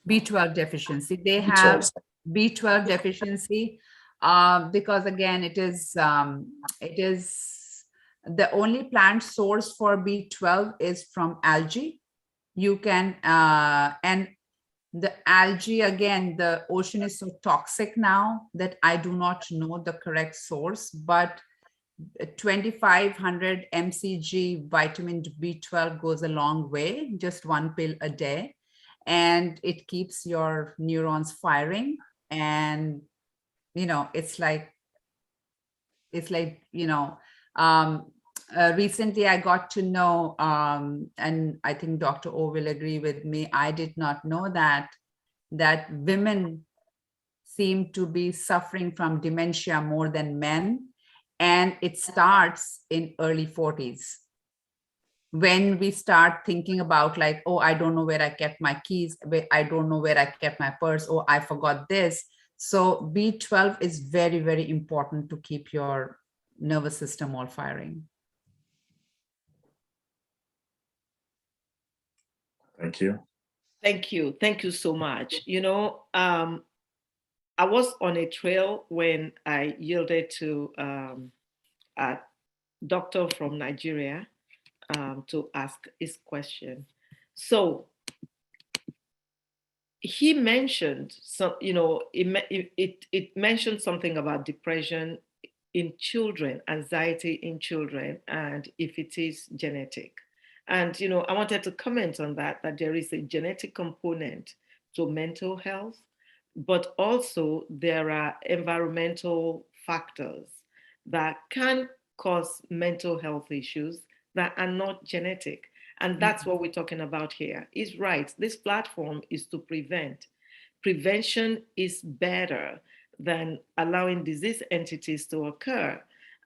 Speaker 3: B12 deficiency. They
Speaker 2: B12.
Speaker 3: have B12 deficiency because again, it is the only plant source for B12 is from algae. You can and the algae, again, the ocean is so toxic now that I do not know the correct source, but 2500 mcg vitamin B12 goes a long way, just one pill a day, and it keeps your neurons firing. And it's like recently I got to know, and I think Dr. O will agree with me, I did not know that women seem to be suffering from dementia more than men. And it starts in early 40s. When we start thinking about like, oh, I don't know where I kept my keys, I don't know where I kept my purse, oh, I forgot this. So B12 is very, very important to keep your nervous system all firing.
Speaker 2: Thank you.
Speaker 1: Thank you. Thank you so much. I was on a trail when I yielded to a doctor from Nigeria to ask his question. So he mentioned it mentioned something about depression in children, anxiety in children, and if it is genetic. And I wanted to comment on that there is a genetic component to mental health, but also there are environmental factors that can cause mental health issues that are not genetic. And that's what we're talking about here. Is right. This platform is to prevent. Prevention is better than allowing disease entities to occur.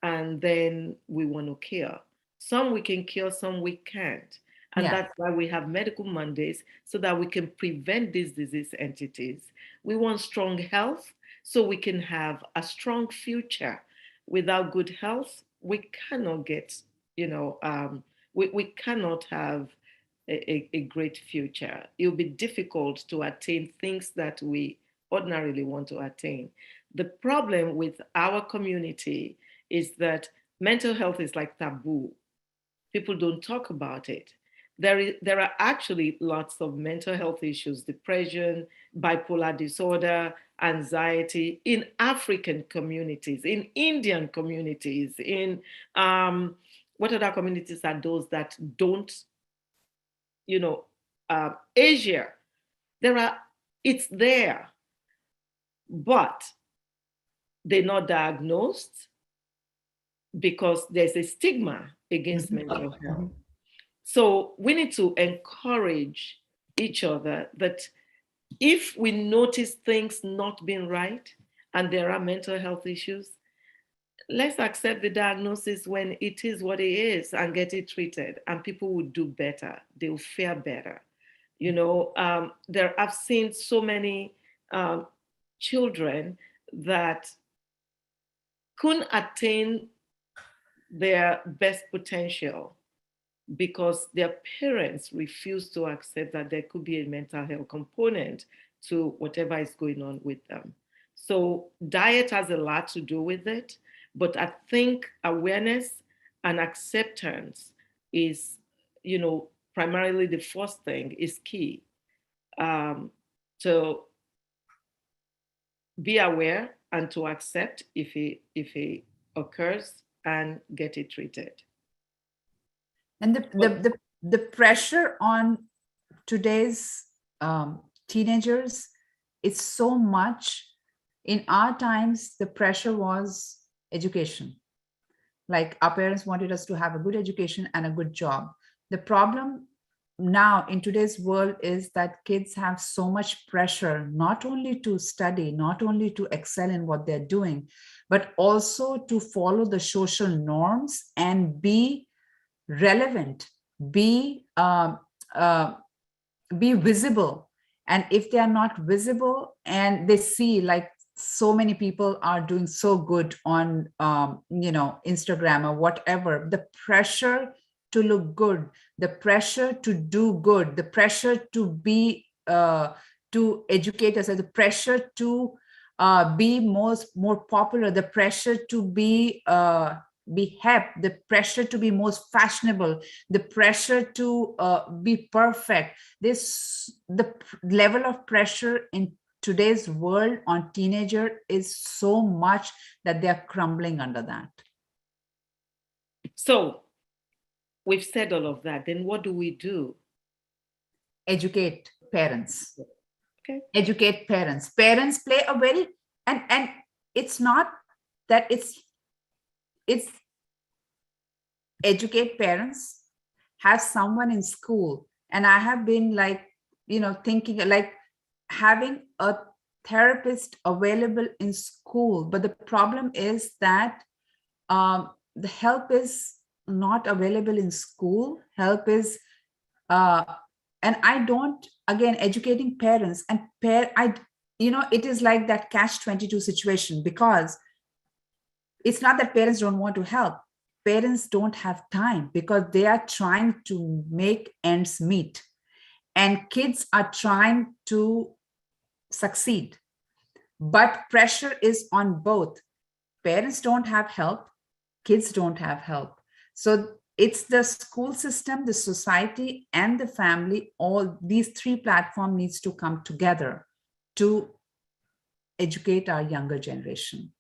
Speaker 1: And then we want to cure. Some we can cure, some we can't. And that's why we have Medical Mondays, so that we can prevent these disease entities. We want strong health so we can have a strong future. Without good health, we cannot get, we cannot have a great future. It will be difficult to attain things that we ordinarily want to attain. The problem with our community is that mental health is like taboo. People don't talk about it. There are actually lots of mental health issues, depression, bipolar disorder, anxiety in African communities, in Indian communities, in what other communities are those that don't, Asia. It's there, but they're not diagnosed because there's a stigma against mental health. So we need to encourage each other that if we notice things not being right and there are mental health issues, let's accept the diagnosis when it is what it is and get it treated, and people will do better. They will fare better. I've seen so many children that couldn't attain their best potential because their parents refuse to accept that there could be a mental health component to whatever is going on with them. So diet has a lot to do with it, but I think awareness and acceptance is, primarily the first thing is key. To be aware and to accept if it occurs and get it treated.
Speaker 3: And the pressure on today's teenagers, it's so much. In our times, the pressure was education. Like our parents wanted us to have a good education and a good job. The problem now in today's world is that kids have so much pressure, not only to study, not only to excel in what they're doing, but also to follow the social norms and be relevant, be visible. And if they are not visible and they see like so many people are doing so good on Instagram or whatever, the pressure to look good, the pressure to do good, the pressure to be to educate us, the pressure to be more popular, the pressure to be hip, the pressure to be most fashionable, the pressure to be perfect. The level of pressure in today's world on teenager is so much that they are crumbling under that.
Speaker 1: So we've said all of that. Then what do we do?
Speaker 3: Educate parents.
Speaker 1: Okay.
Speaker 3: Educate parents. Parents play a very, and it's not that it's educate parents, have someone in school. And I have been like, thinking like having a therapist available in school. But the problem is that the help is not available in school. Help is, and I don't, again, educating parents and it is like that catch-22 situation, because it's not that parents don't want to help. Parents don't have time because they are trying to make ends meet, and kids are trying to succeed. But pressure is on both. Parents don't have help, kids don't have help. So it's the school system, the society, and the family. All these three platforms needs to come together to educate our younger generation.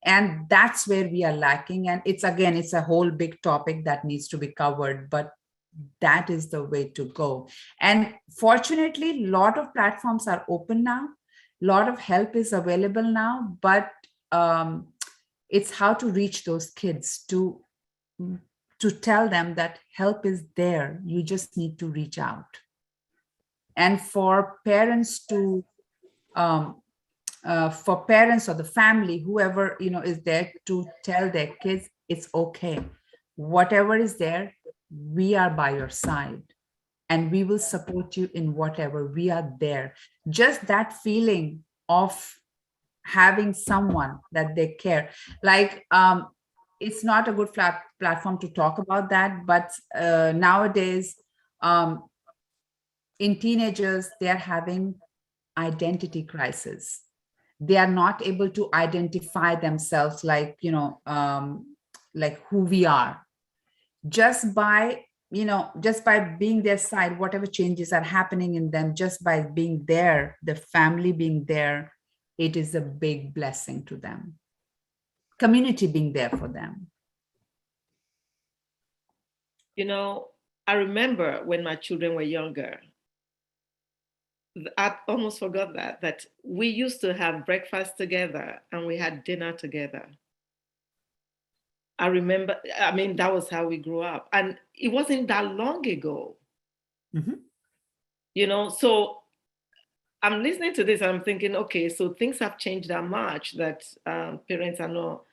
Speaker 3: And that's where we are lacking. And it's a whole big topic that needs to be covered, but that is the way to go. And fortunately, a lot of platforms are open now. A lot of help is available now, but it's how to reach those kids to tell them that help is there. You just need to reach out. And for parents to for parents or the family, whoever is there, to tell their kids it's okay. Whatever is there, we are by your side, and we will support you in whatever. We are there. Just that feeling of having someone that they care. Like it's not a good platform to talk about that, but nowadays in teenagers, they are having identity crisis. They are not able to identify themselves like like who we are. Just by being their side, whatever changes are happening in them, just by being there, the family being there, it is a big blessing to them. Community being there for them.
Speaker 1: I remember when my children were younger, I almost forgot that we used to have breakfast together and we had dinner together. I remember, that was how we grew up. And it wasn't that long ago. Mm-hmm. So I'm listening to this and I'm thinking, okay, so things have changed that much that parents are not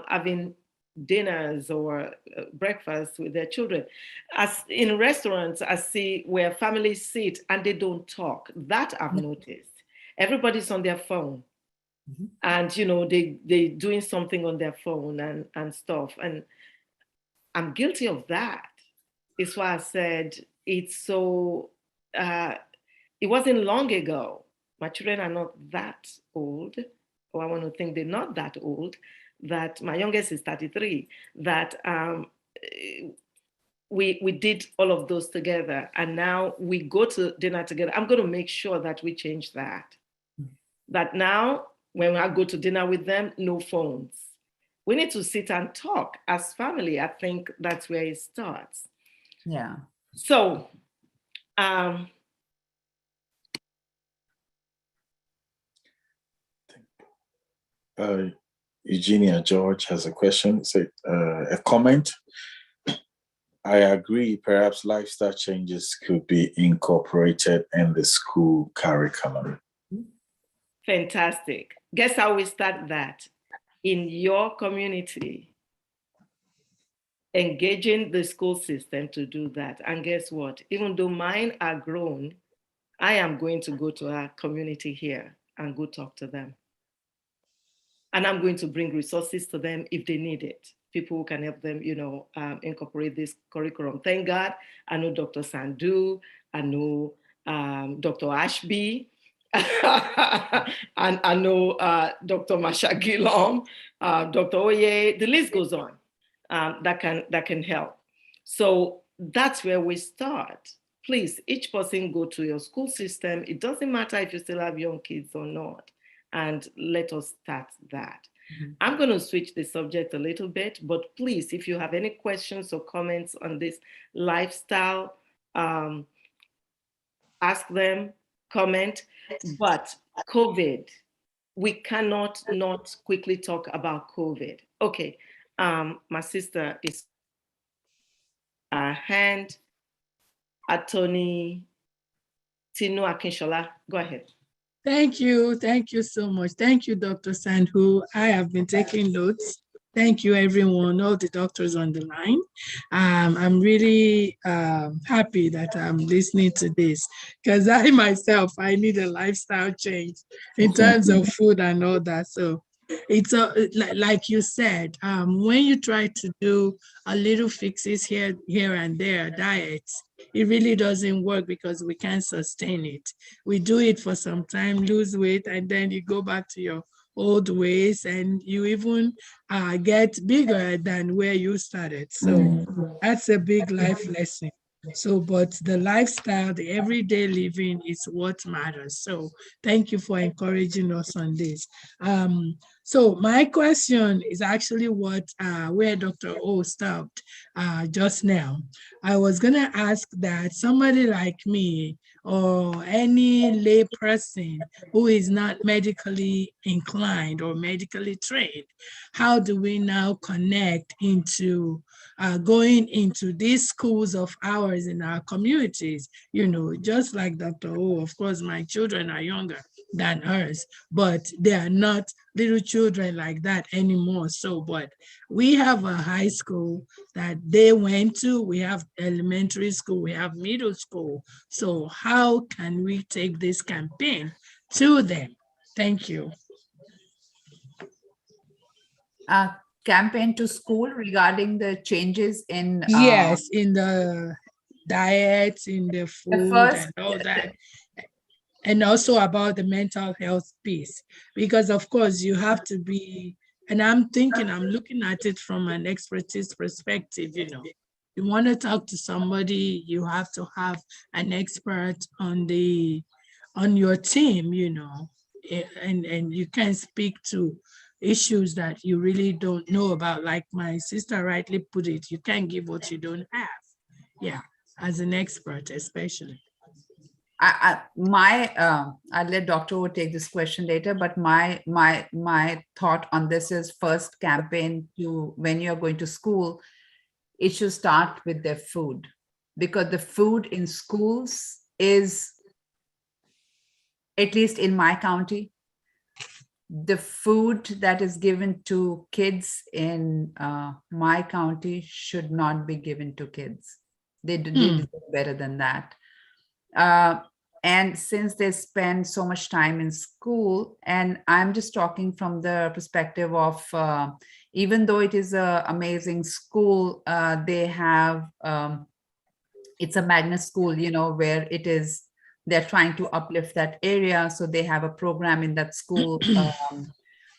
Speaker 1: having dinners or breakfast with their children. As in restaurants, I see where families sit and they don't talk. That I've noticed. Everybody's on their phone. Mm-hmm. And they doing something on their phone and stuff. And I'm guilty of that. It's why I said it's so it wasn't long ago. My children are not that old, or I want to think they're not that old, that my youngest is 33, that we did all of those together. And now we go to dinner together. I'm going to make sure that we change that. Mm-hmm. That now, when I go to dinner with them, no phones. We need to sit and talk as family. I think that's where it starts.
Speaker 3: Yeah.
Speaker 1: So,
Speaker 2: Eugenia George has a question. It's a comment. I agree, perhaps lifestyle changes could be incorporated in the school curriculum.
Speaker 1: Fantastic. Guess how we start that? In your community, engaging the school system to do that. And guess what? Even though mine are grown, I am going to go to our community here and go talk to them. And I'm going to bring resources to them if they need it. People who can help them, incorporate this curriculum. Thank God, I know Dr. Sandhu, I know Dr. Ashby, and I know Dr. Masha Gilom, Dr. Oye, the list goes on, that can help. So that's where we start. Please, each person go to your school system. It doesn't matter if you still have young kids or not. And let us start that. Mm-hmm. I'm going to switch the subject a little bit, but please, if you have any questions or comments on this lifestyle, ask them, comment. But COVID, we cannot not quickly talk about COVID. Okay, my sister is hand. Attorney Tinu Akinshola, go ahead.
Speaker 6: Thank you. Thank you so much. Thank you, Dr. Sandhu. I have been taking notes. Thank you, everyone, all the doctors on the line. I'm really happy that I'm listening to this because I myself, I need a lifestyle change in terms of food and all that. So it's like you said, when you try to do a little fixes here and there, diets, it really doesn't work because we can't sustain it. We do it for some time, lose weight, and then you go back to your old ways and you even get bigger than where you started. So that's a big life lesson. So, but the lifestyle, the everyday living is what matters. So thank you for encouraging us on this. So my question is actually where Dr. O stopped just now. I was gonna ask that somebody like me or any lay person who is not medically inclined or medically trained, how do we now connect into going into these schools of ours in our communities? Just like Dr. O, of course, my children are younger than hers, but they are not little children like that anymore. So, but we have a high school that they went to, we have elementary school, we have middle school. So how can we take this campaign to them? Thank you.
Speaker 3: Campaign to school regarding the changes in
Speaker 6: yes, in the diets, in the food, and all that. And also about the mental health piece, because of course you have to be, and I'm looking at it from an expertise perspective, you want to talk to somebody, you have to have an expert on your team, and you can speak to issues that you really don't know about. Like my sister rightly put it, you can't give what you don't have. Yeah, as an expert, especially.
Speaker 3: I'll let Dr. O take this question later, but my thought on this is first campaign to when you're going to school, it should start with their food, because the food in schools is, at least in my county, the food that is given to kids in my county should not be given to kids. They deserve better than that. And since they spend so much time in school, and I'm just talking from the perspective of, even though it is an amazing school, they have, it's a magnet school, where they're trying to uplift that area. So they have a program in that school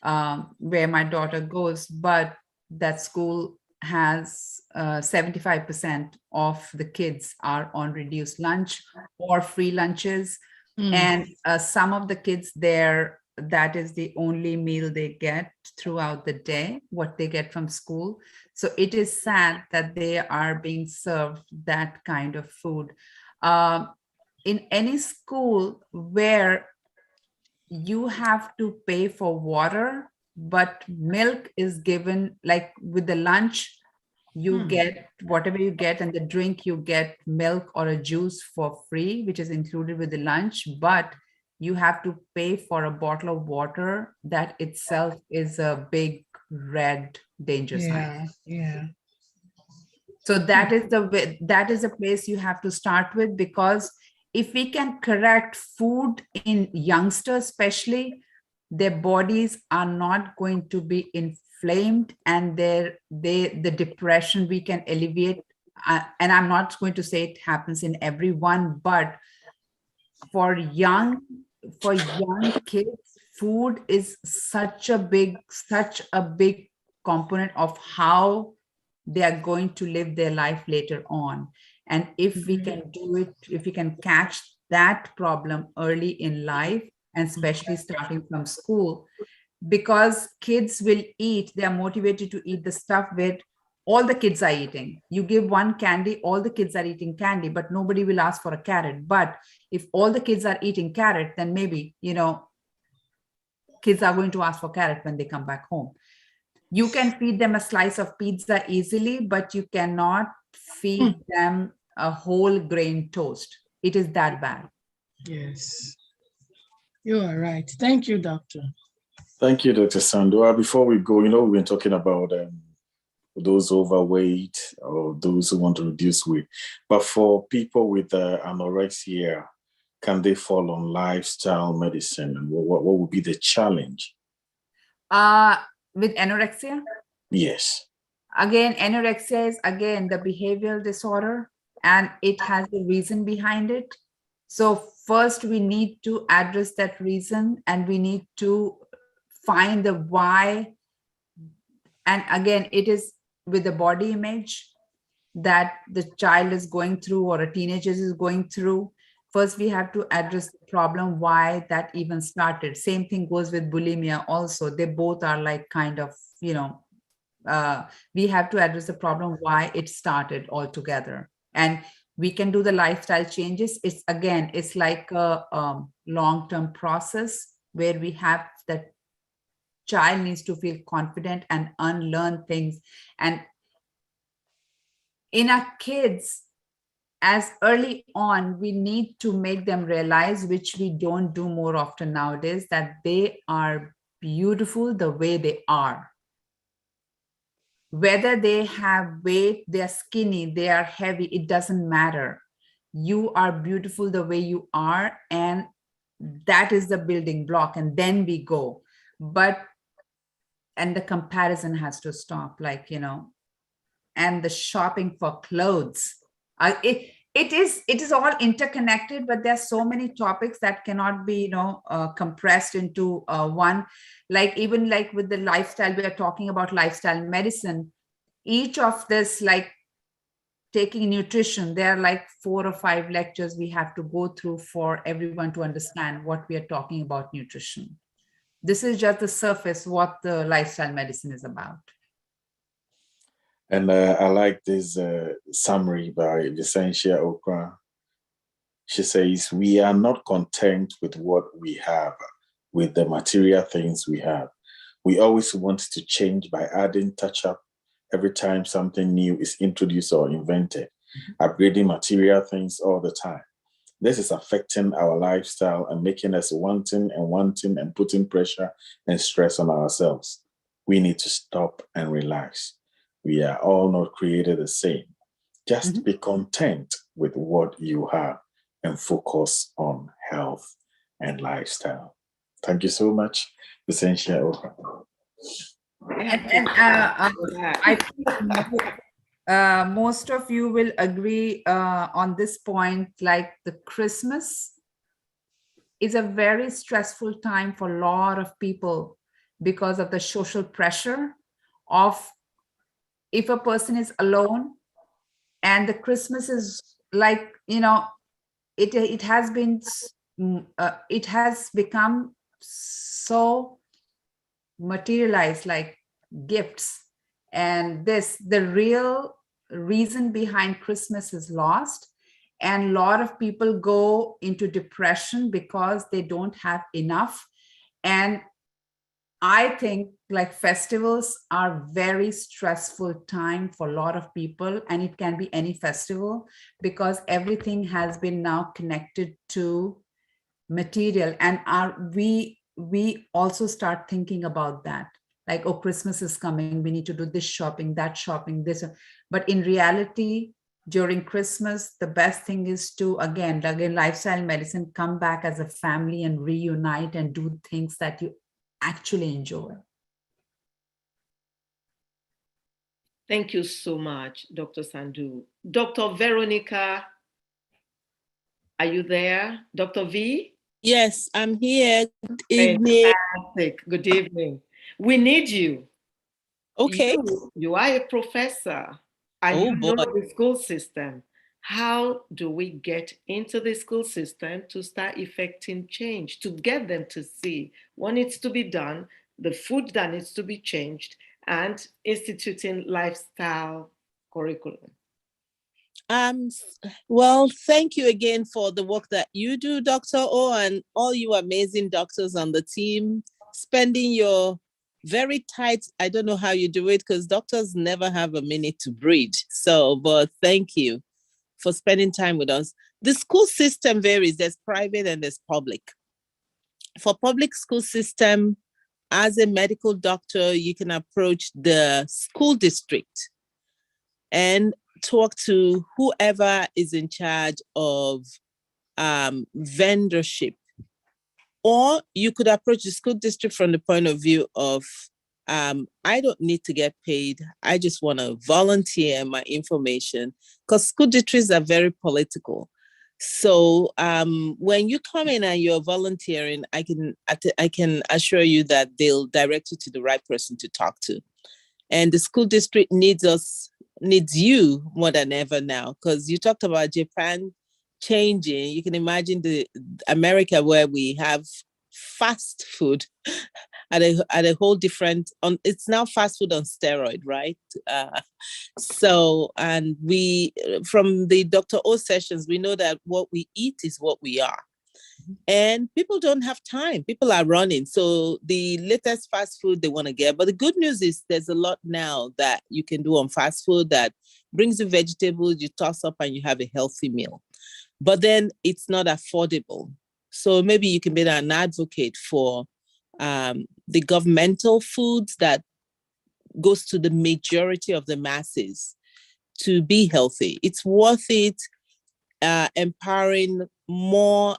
Speaker 3: where my daughter goes, but that school has 75% of the kids are on reduced lunch or free lunches. And some of the kids there, that is the only meal they get throughout the day, what they get from school. So it is sad that they are being served that kind of food. In any school where you have to pay for water but milk is given, like with the lunch, you get whatever you get, and the drink you get milk or a juice for free, which is included with the lunch, but you have to pay for a bottle of water. That itself is a big red danger sign.
Speaker 6: Yeah.
Speaker 3: So that is the way, that is a place you have to start with, because if we can correct food in youngsters, especially, their bodies are not going to be inflamed, and the depression we can alleviate. And I'm not going to say it happens in everyone, but for young kids, food is such a big component of how they are going to live their life later on. And if we can do it, if we can catch that problem early in life, and especially starting from school, because kids will eat, they are motivated to eat the stuff with all the kids are eating. You give one candy, all the kids are eating candy, but nobody will ask for a carrot. But if all the kids are eating carrot, then maybe, kids are going to ask for carrot when they come back home. You can feed them a slice of pizza easily, but you cannot feed them a whole grain toast. It is that bad.
Speaker 6: Yes, you are right. Thank you, doctor.
Speaker 2: Thank you, Dr. Sandhu. Before we go, we've been talking about those overweight or those who want to reduce weight. But for people with anorexia, can they fall on lifestyle medicine? And what would be the challenge?
Speaker 3: With anorexia?
Speaker 2: Yes.
Speaker 3: Again, anorexia is again the behavioral disorder, and it has a reason behind it. So first we need to address that reason, and we need to find the why. And again, it is with the body image that the child is going through, or a teenager is going through. First, we have to address the problem, why that even started. Same thing goes with bulimia also. They both are like kind of, we have to address the problem, why it started altogether. And we can do the lifestyle changes. It's like a long-term process where we have that child needs to feel confident and unlearn things. And in our kids, as early on, we need to make them realize, which we don't do more often nowadays, that they are beautiful the way they are. Whether they have weight, they're skinny, they are heavy, it doesn't matter. You are beautiful the way you are, and that is the building block, and then we go. And the comparison has to stop, and the shopping for clothes. It is all interconnected, but there's so many topics that cannot be compressed into one. Even with the lifestyle, we are talking about lifestyle medicine. Each of this, taking nutrition, there are 4 or 5 lectures we have to go through for everyone to understand what we are talking about nutrition. This is just the surface, what the lifestyle medicine is about.
Speaker 2: And I like this summary by Vicentia Okra. She says, we are not content with what we have, with the material things we have. We always want to change by adding touch-up every time something new is introduced or invented, upgrading material things all the time. This is affecting our lifestyle and making us wanting and putting pressure and stress on ourselves. We need to stop and relax. We are all not created the same. Just be content with what you have and focus on health and lifestyle. Thank you so much, Vicentia Okra.
Speaker 3: I think most of you will agree on this point, the Christmas is a very stressful time for a lot of people because of the social pressure of, if a person is alone and the Christmas is it has become so materialized, like gifts, and the real reason behind Christmas is lost, and a lot of people go into depression because they don't have enough. And I think like festivals are very stressful time for a lot of people, and it can be any festival because everything has been now connected to material, and we also start thinking about that, like, oh, Christmas is coming, we need to do this shopping, that shopping, this. But in reality, during Christmas, the best thing is to again lifestyle medicine, come back as a family and reunite and do things that you actually enjoy.
Speaker 1: Thank you so much, Dr. Sandhu. Dr. Veronica, are you there? Dr. V?
Speaker 7: Yes, I'm here. Good evening.
Speaker 1: Fantastic. Good evening. We need you.
Speaker 7: Okay.
Speaker 1: You are a professor and you know the school system. How do we get into the school system to start effecting change, to get them to see what needs to be done, the food that needs to be changed, and instituting lifestyle curriculum?
Speaker 7: Well, thank you again for the work that you do, Dr. O, and all you amazing doctors on the team, spending your very tight, I don't know how you do it because doctors never have a minute to breathe. So, but thank you for spending time with us. The school system varies. There's private and there's public. For public school system, as a medical doctor, you can approach the school district and talk to whoever is in charge of vendorship. Or you could approach the school district from the point of view of, I don't need to get paid. I just want to volunteer my information, because school districts are very political. So when you come in and you're volunteering, I can assure you that they'll direct you to the right person to talk to. And the school district needs you more than ever now, because you talked about Japan changing. You can imagine the America, where we have fast food at a whole different, it's now fast food on steroid, right? So, and we, from the Dr. O sessions, we know that what we eat is what we are. And people don't have time. People are running. So the latest fast food they want to get. But the good news is there's a lot now that you can do on fast food that brings you vegetables, you toss up and you have a healthy meal. But then it's not affordable. So maybe you can be an advocate for the governmental foods that goes to the majority of the masses to be healthy. It's worth it. Empowering more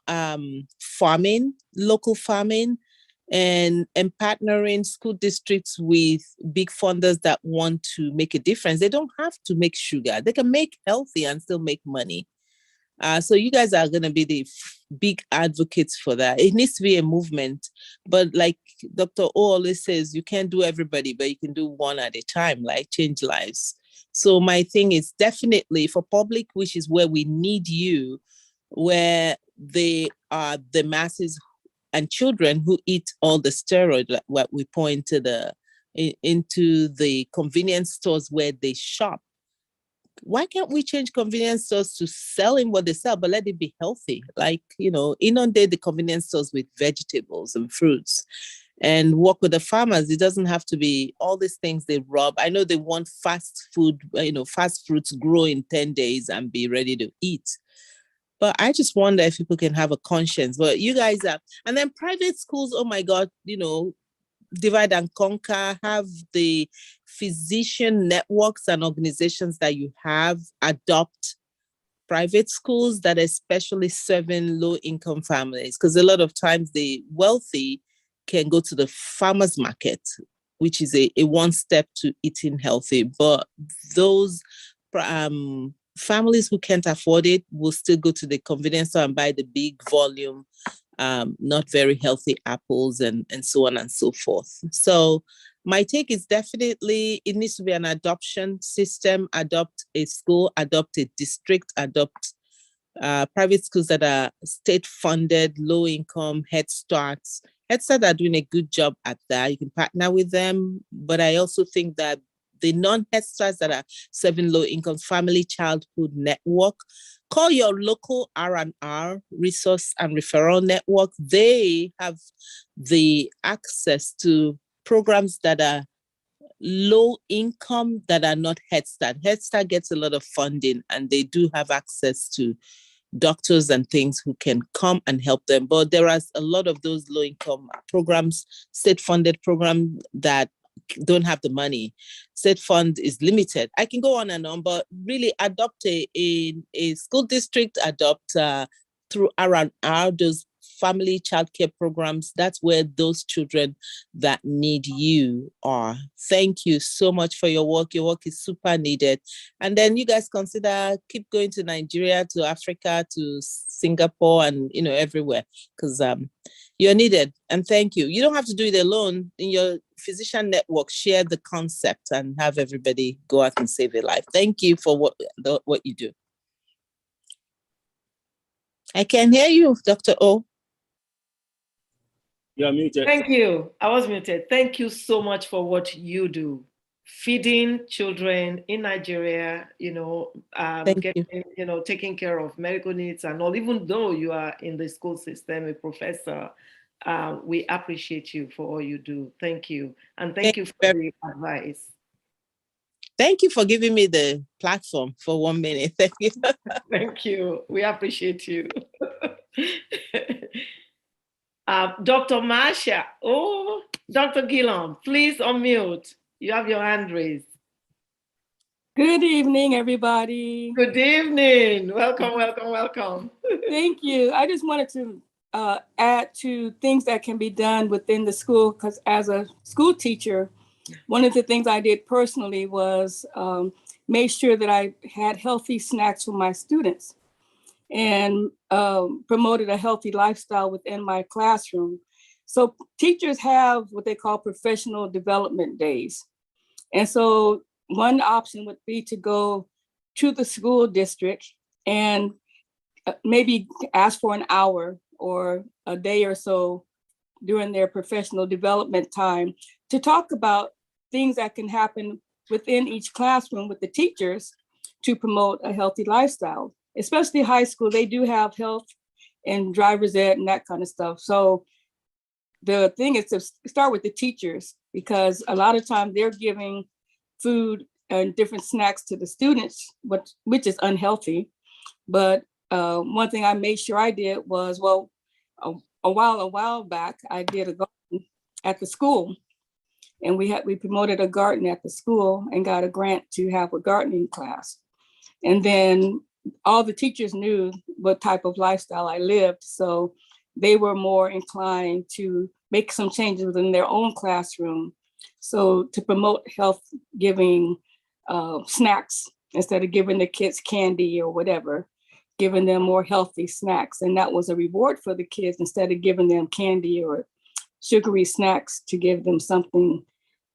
Speaker 7: farming, local farming, and partnering school districts with big funders that want to make a difference. They don't have to make sugar. They can make healthy and still make money. So you guys are going to be the big advocates for that. It needs to be a movement. But like Dr. O always says, you can't do everybody, but you can do one at a time, like change lives. So my thing is definitely for public, which is where we need you, where they are the masses and children who eat all the steroid, like what we point to into the convenience stores where they shop. Why can't we change convenience stores to selling what they sell, but let it be healthy? Like, inundate the convenience stores with vegetables and fruits and work with the farmers. It doesn't have to be all these things they rub. I know they want fast food, fast fruits grow in 10 days and be ready to eat. But I just wonder if people can have a conscience. But you guys are, and then private schools, oh my God, divide and conquer, have the physician networks and organizations that you have adopt private schools that are especially serving low-income families. Because a lot of times the wealthy can go to the farmer's market, which is a one step to eating healthy. But those families who can't afford it will still go to the convenience store and buy the big volume, not very healthy apples and so on and so forth. So my take is definitely it needs to be an adoption system, adopt a school, adopt a district, adopt private schools that are state funded, low income, Head Starts. Head Start are doing a good job at that. You can partner with them. But I also think that the non-Head Starts that are serving low income family childhood network, call your local R&R, resource and referral network. They have the access to programs that are low income that are not Head Start. Head Start gets a lot of funding and they do have access to doctors and things who can come and help them. But there are a lot of those low income programs, state funded programs that don't have the money. State fund is limited. I can go on and on, but really adopt a school district, adopt through around those family childcare programs. That's where those children that need you are. Thank you so much for your work. Your work is super needed. And then you guys consider keep going to Nigeria, to Africa, to Singapore, and everywhere, because you're needed. And thank you. You don't have to do it alone. In your physician network, share the concept and have everybody go out and save a life. Thank you for what you do. I can hear you, Dr. O.
Speaker 2: You're muted.
Speaker 1: Thank you. I was muted. Thank you so much for what you do. Feeding children in Nigeria, taking care of medical needs and all, even though you are in the school system, a professor, we appreciate you for all you do. Thank you. And thank you for the advice.
Speaker 7: Thank you for giving me the platform for 1 minute. Thank you.
Speaker 1: Thank you. We appreciate you. Dr. Marsha. Oh, Dr. Gillum, please unmute. You have your hand raised.
Speaker 8: Good evening, everybody.
Speaker 1: Good evening. Welcome, welcome, welcome.
Speaker 8: Thank you. I just wanted to add to things that can be done within the school, because as a school teacher, one of the things I did personally was make sure that I had healthy snacks for my students and promoted a healthy lifestyle within my classroom. So teachers have what they call professional development days. And so one option would be to go to the school district and maybe ask for an hour or a day or so during their professional development time to talk about things that can happen within each classroom with the teachers to promote a healthy lifestyle. Especially high school, they do have health and driver's ed and that kind of stuff. So the thing is to start with the teachers, because a lot of times they're giving food and different snacks to the students, which is unhealthy. But one thing I made sure I did was, a while back, I did a garden at the school, and we promoted a garden at the school and got a grant to have a gardening class. And then all the teachers knew what type of lifestyle I lived, so they were more inclined to make some changes within their own classroom. So to promote health, giving snacks instead of giving the kids candy or whatever, giving them more healthy snacks. And that was a reward for the kids, instead of giving them candy or sugary snacks, to give them something,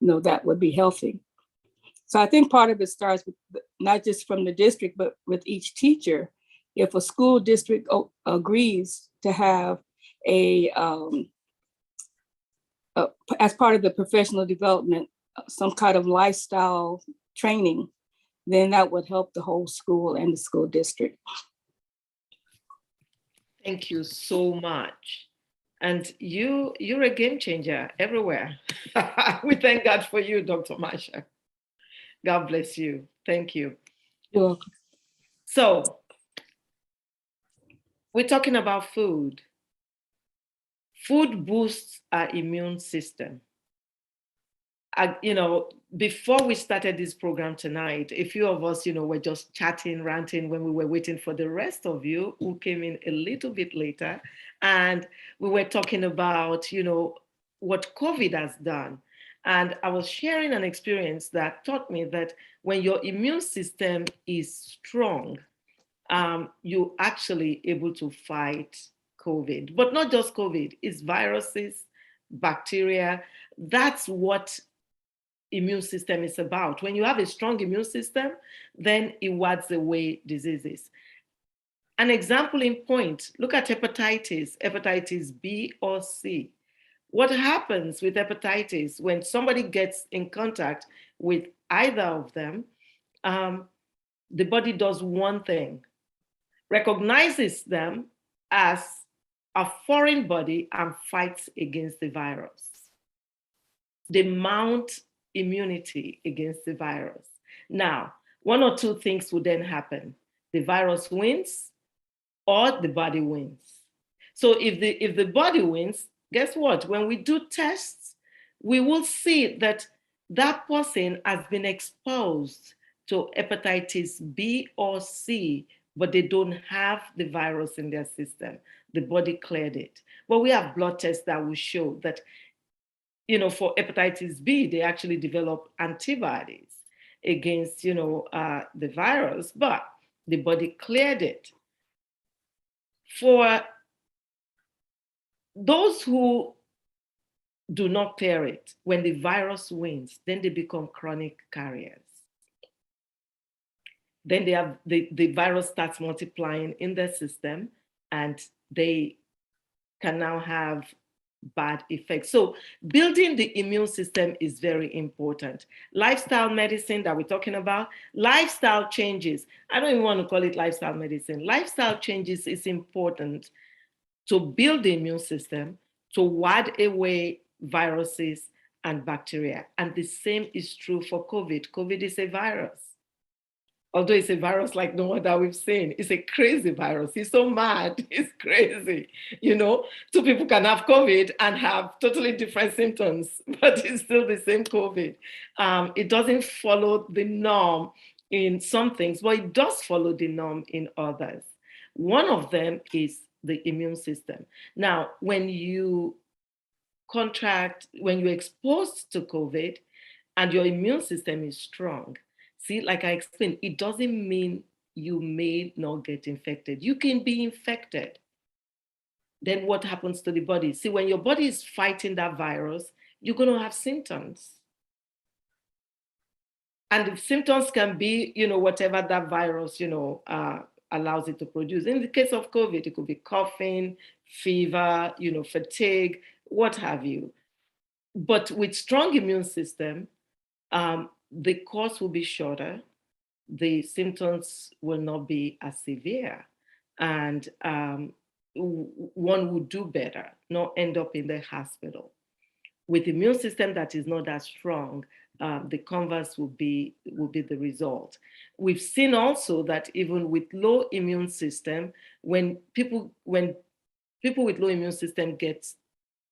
Speaker 8: that would be healthy. So I think part of it starts with not just from the district, but with each teacher. If a school district agrees to have as part of the professional development, some kind of lifestyle training, then that would help the whole school and the school district.
Speaker 1: Thank you so much. And you're a game changer everywhere. We thank God for you, Dr. Marsha. God bless you. Thank you.
Speaker 8: You're welcome.
Speaker 1: So we're talking about food. Food boosts our immune system. Before we started this program tonight, a few of us, were just chatting, ranting when we were waiting for the rest of you who came in a little bit later. And we were talking about, what COVID has done. And I was sharing an experience that taught me that when your immune system is strong, you're actually able to fight COVID. But not just COVID, it's viruses, bacteria. That's what immune system is about. When you have a strong immune system, then it wards away diseases. An example in point, look at hepatitis B or C. What happens with hepatitis when somebody gets in contact with either of them? The body does one thing, recognizes them as a foreign body and fights against the virus. they mount immunity against the virus. Now, one or two things will then happen. The virus wins or the body wins. So if the body wins, guess what? When we do tests, we will see that that person has been exposed to hepatitis B or C, but they don't have the virus in their system. The body cleared it. But we have blood tests that will show that, for hepatitis B, they actually develop antibodies against, the virus, but the body cleared it. For those who do not clear it, when the virus wins, then they become chronic carriers. Then the virus starts multiplying in their system, and they can now have bad effects. So building the immune system is very important. Lifestyle medicine that we're talking about, lifestyle changes. I don't even want to call it lifestyle medicine. Lifestyle changes is important to build the immune system, to ward away viruses and bacteria. And the same is true for COVID. COVID is a virus. Although it's a virus like no other we've seen, it's a crazy virus. It's so mad, it's crazy. Two people can have COVID and have totally different symptoms, but it's still the same COVID. It doesn't follow the norm in some things, but it does follow the norm in others. One of them is the immune system. Now, when you're exposed to COVID and your immune system is strong, see, like I explained, it doesn't mean you may not get infected. You can be infected. Then what happens to the body? See, when your body is fighting that virus, you're going to have symptoms. And the symptoms can be, whatever that virus, allows it to produce. In the case of COVID, it could be coughing, fever, fatigue, what have you. But with strong immune system, the course will be shorter, the symptoms will not be as severe, and one will do better, not end up in the hospital. With immune system that is not as strong, the converse will be the result. We've seen also that even with low immune system, when people with low immune system get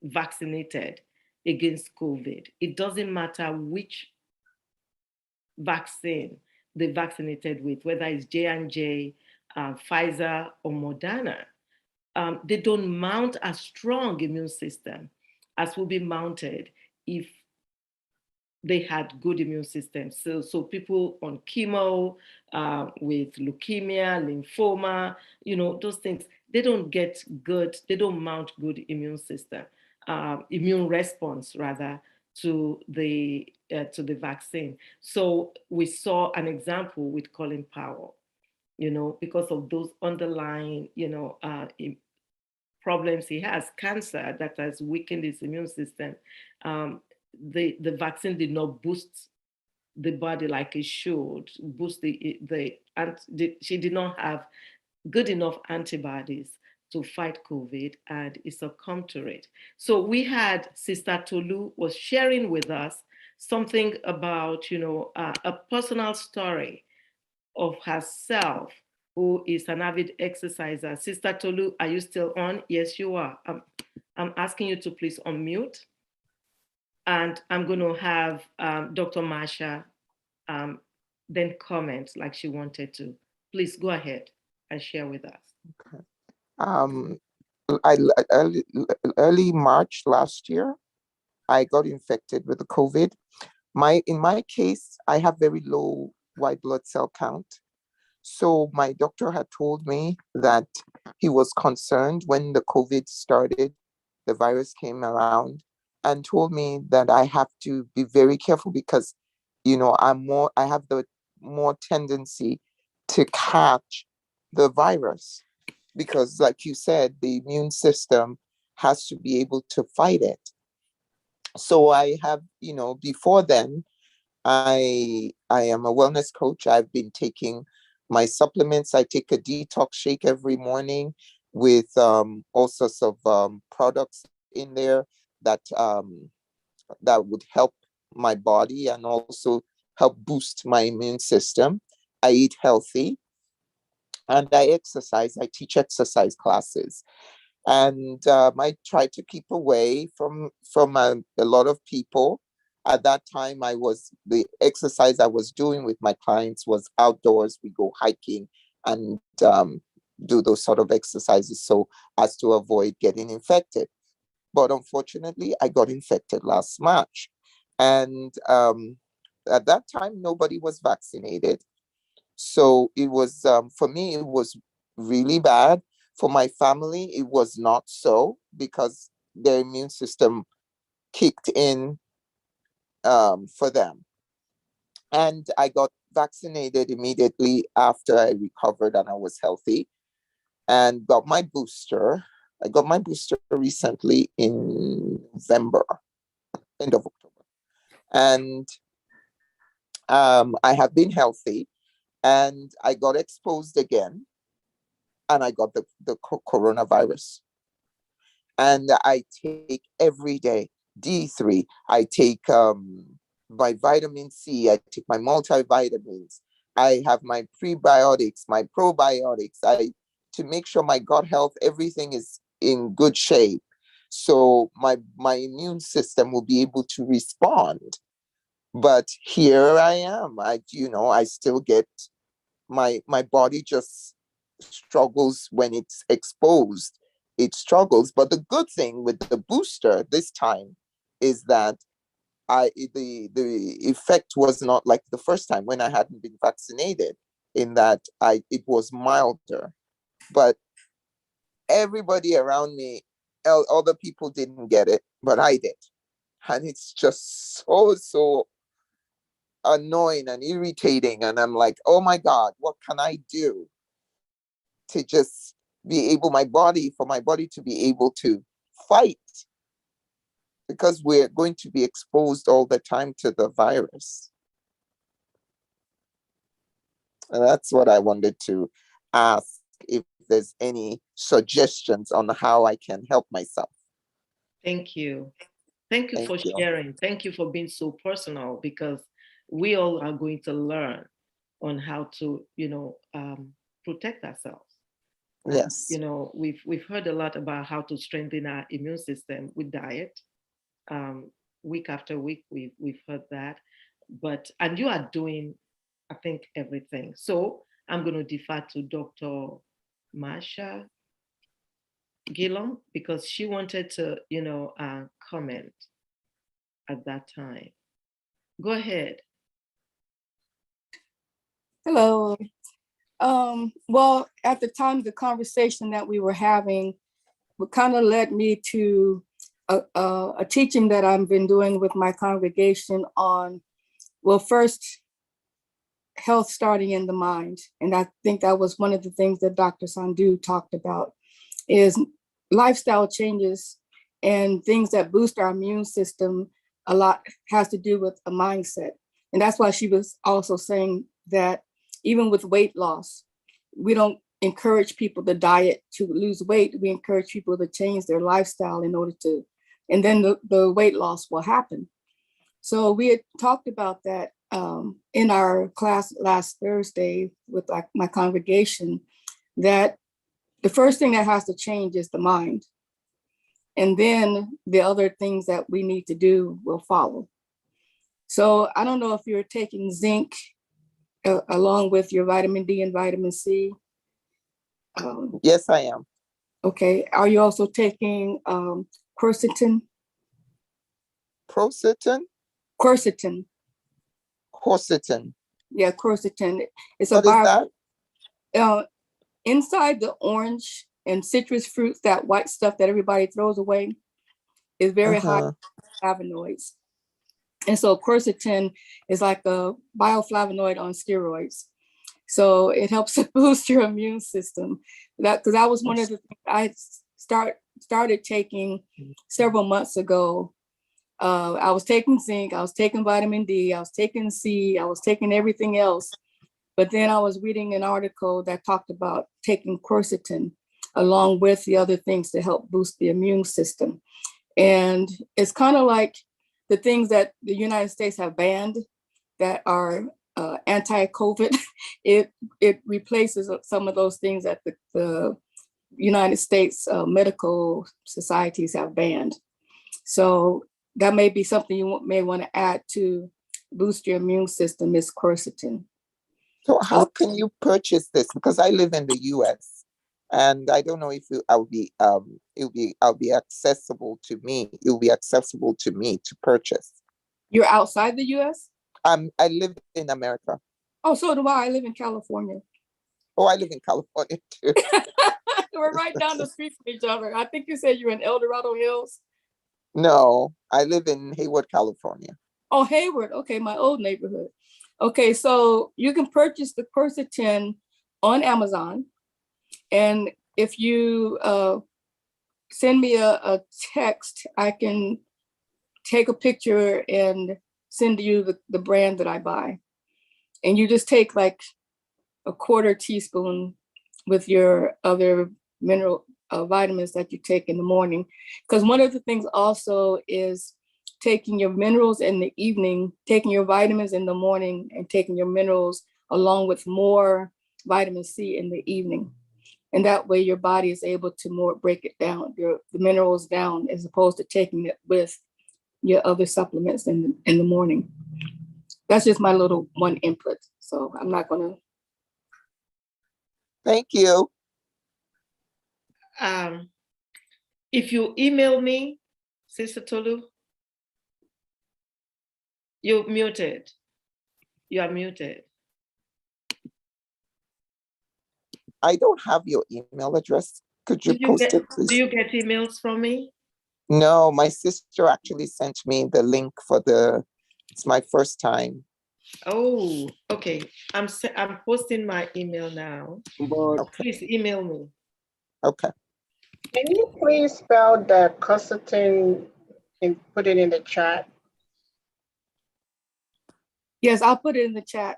Speaker 1: vaccinated against COVID, it doesn't matter which vaccine they vaccinated with, whether it's J&J, Pfizer, or Moderna, they don't mount a strong immune system as will be mounted if they had good immune systems. So people on chemo, with leukemia, lymphoma, those things, they don't mount good immune system, immune response rather, to the vaccine. So we saw an example with Colin Powell, because of those underlying, problems he has, cancer that has weakened his immune system. The vaccine did not boost the body like it should, she did not have good enough antibodies to fight COVID, and it succumbed to it. So we had Sister Tolu was sharing with us something about, a personal story of herself, who is an avid exerciser. Sister Tolu, are you still on? Yes, you are. I'm asking you to please unmute. And I'm going to have Dr. Marsha then comment like she wanted to. Please go ahead and share with us.
Speaker 9: Okay. Early March last year, I got infected with the COVID. In my case, I have very low white blood cell count. So my doctor had told me that he was concerned when the COVID started, the virus came around, and told me that I have to be very careful because, I have the more tendency to catch the virus because, like you said, the immune system has to be able to fight it. So I have, before then, I am a wellness coach. I've been taking my supplements. I take a detox shake every morning with all sorts of products in there that that would help my body and also help boost my immune system. I eat healthy and I exercise. I teach exercise classes. And I try to keep away from a lot of people. At that time, the exercise I was doing with my clients was outdoors. We go hiking and do those sort of exercises so as to avoid getting infected. But unfortunately, I got infected last March. And at that time, nobody was vaccinated. So it was, for me, it was really bad. For my family, it was not so, because their immune system kicked in for them. And I got vaccinated immediately after I recovered and I was healthy, and got my booster. I got my booster recently in November, end of October. And I have been healthy, and I got exposed again, and I got the coronavirus. And I take every day D3. I take my vitamin C. I take my multivitamins. I have my prebiotics, my probiotics. To make sure my gut health, everything is in good shape. So my immune system will be able to respond. But here I am. I still get my body just struggles when it's exposed. It struggles. But the good thing with the booster this time is that the effect was not like the first time when I hadn't been vaccinated, in that it was milder. But everybody around me, other people didn't get it, but I did. And it's just so annoying and irritating. And I'm like, oh my God, what can I do to just be able, for my body to be able to fight? Because we're going to be exposed all the time to the virus. And that's what I wanted to ask, if there's any suggestions on how I can help myself.
Speaker 1: Thank you. Thank you for sharing. Thank you for being so personal, because we all are going to learn on how to, protect ourselves.
Speaker 9: Yes.
Speaker 1: We've heard a lot about how to strengthen our immune system with diet. Week after week, we've heard that. And you are doing, I think, everything. So I'm going to defer to Dr. Marsha Gillum, because she wanted to, comment at that time. Go ahead.
Speaker 8: Hello. Well, at the time, the conversation that we were having kind of led me to a teaching that I've been doing with my congregation on, well, first, health starting in the mind. And I think that was one of the things that Dr. Sandhu talked about, is lifestyle changes and things that boost our immune system. A lot has to do with a mindset. And that's why she was also saying that even with weight loss, we don't encourage people to diet to lose weight. We encourage people to change their lifestyle in order to, and then the weight loss will happen. So we had talked about that in our class last Thursday with my congregation, that the first thing that has to change is the mind. And then the other things that we need to do will follow. So I don't know if you're taking zinc along with your vitamin D and vitamin C.
Speaker 9: Yes, I am.
Speaker 8: Okay. Are you also taking quercetin?
Speaker 9: Quercetin?
Speaker 8: Quercetin.
Speaker 9: Quercetin.
Speaker 8: Yeah, quercetin. It's
Speaker 9: what is that?
Speaker 8: Inside the orange and citrus fruits, that white stuff that everybody throws away, is very high flavonoids. And so quercetin is like a bioflavonoid on steroids. So it helps to boost your immune system. Because that was one of the things I started taking several months ago. I was taking zinc, I was taking vitamin D, I was taking C, I was taking everything else. But then I was reading an article that talked about taking quercetin along with the other things to help boost the immune system. And it's kind of like the things that the United States have banned that are anti-COVID, it replaces some of those things that the United States medical societies have banned. So that may be something you may want to add to boost your immune system, is quercetin.
Speaker 9: So how can you purchase this? Because I live in the US and I don't know if I'll be accessible to me. It'll be accessible to me to purchase.
Speaker 8: You're outside the US?
Speaker 9: I live in America.
Speaker 8: Oh, so do I. I live in California.
Speaker 9: Oh, I live in California too.
Speaker 8: We're right down the street from each other. I think you said you're in El Dorado Hills.
Speaker 9: No, I live in Hayward, California.
Speaker 8: Oh, Hayward. Okay, my old neighborhood. Okay, so you can purchase the quercetin on Amazon. And if you send me a text, I can take a picture and send you the brand that I buy. And you just take like a 1/4 teaspoon with your other mineral vitamins that you take in the morning. Because one of the things also is taking your minerals in the evening, taking your vitamins in the morning, and taking your minerals along with more vitamin C in the evening. And that way your body is able to more break it down, the minerals down, as opposed to taking it with your other supplements in the morning. That's just my little one input. So I'm not gonna.
Speaker 9: Thank you.
Speaker 1: If you email me, Sister Tolu, you're muted. You are muted.
Speaker 9: I don't have your email address. Could you post it, please?
Speaker 1: Do you get emails from me?
Speaker 9: No, my sister actually sent me the link for it's my first time.
Speaker 1: Oh, okay. I'm posting my email now.
Speaker 9: Okay.
Speaker 1: Please email me.
Speaker 9: Okay.
Speaker 10: Can you please spell the quercetin and put it in the chat?
Speaker 8: Yes, I'll put it in the chat.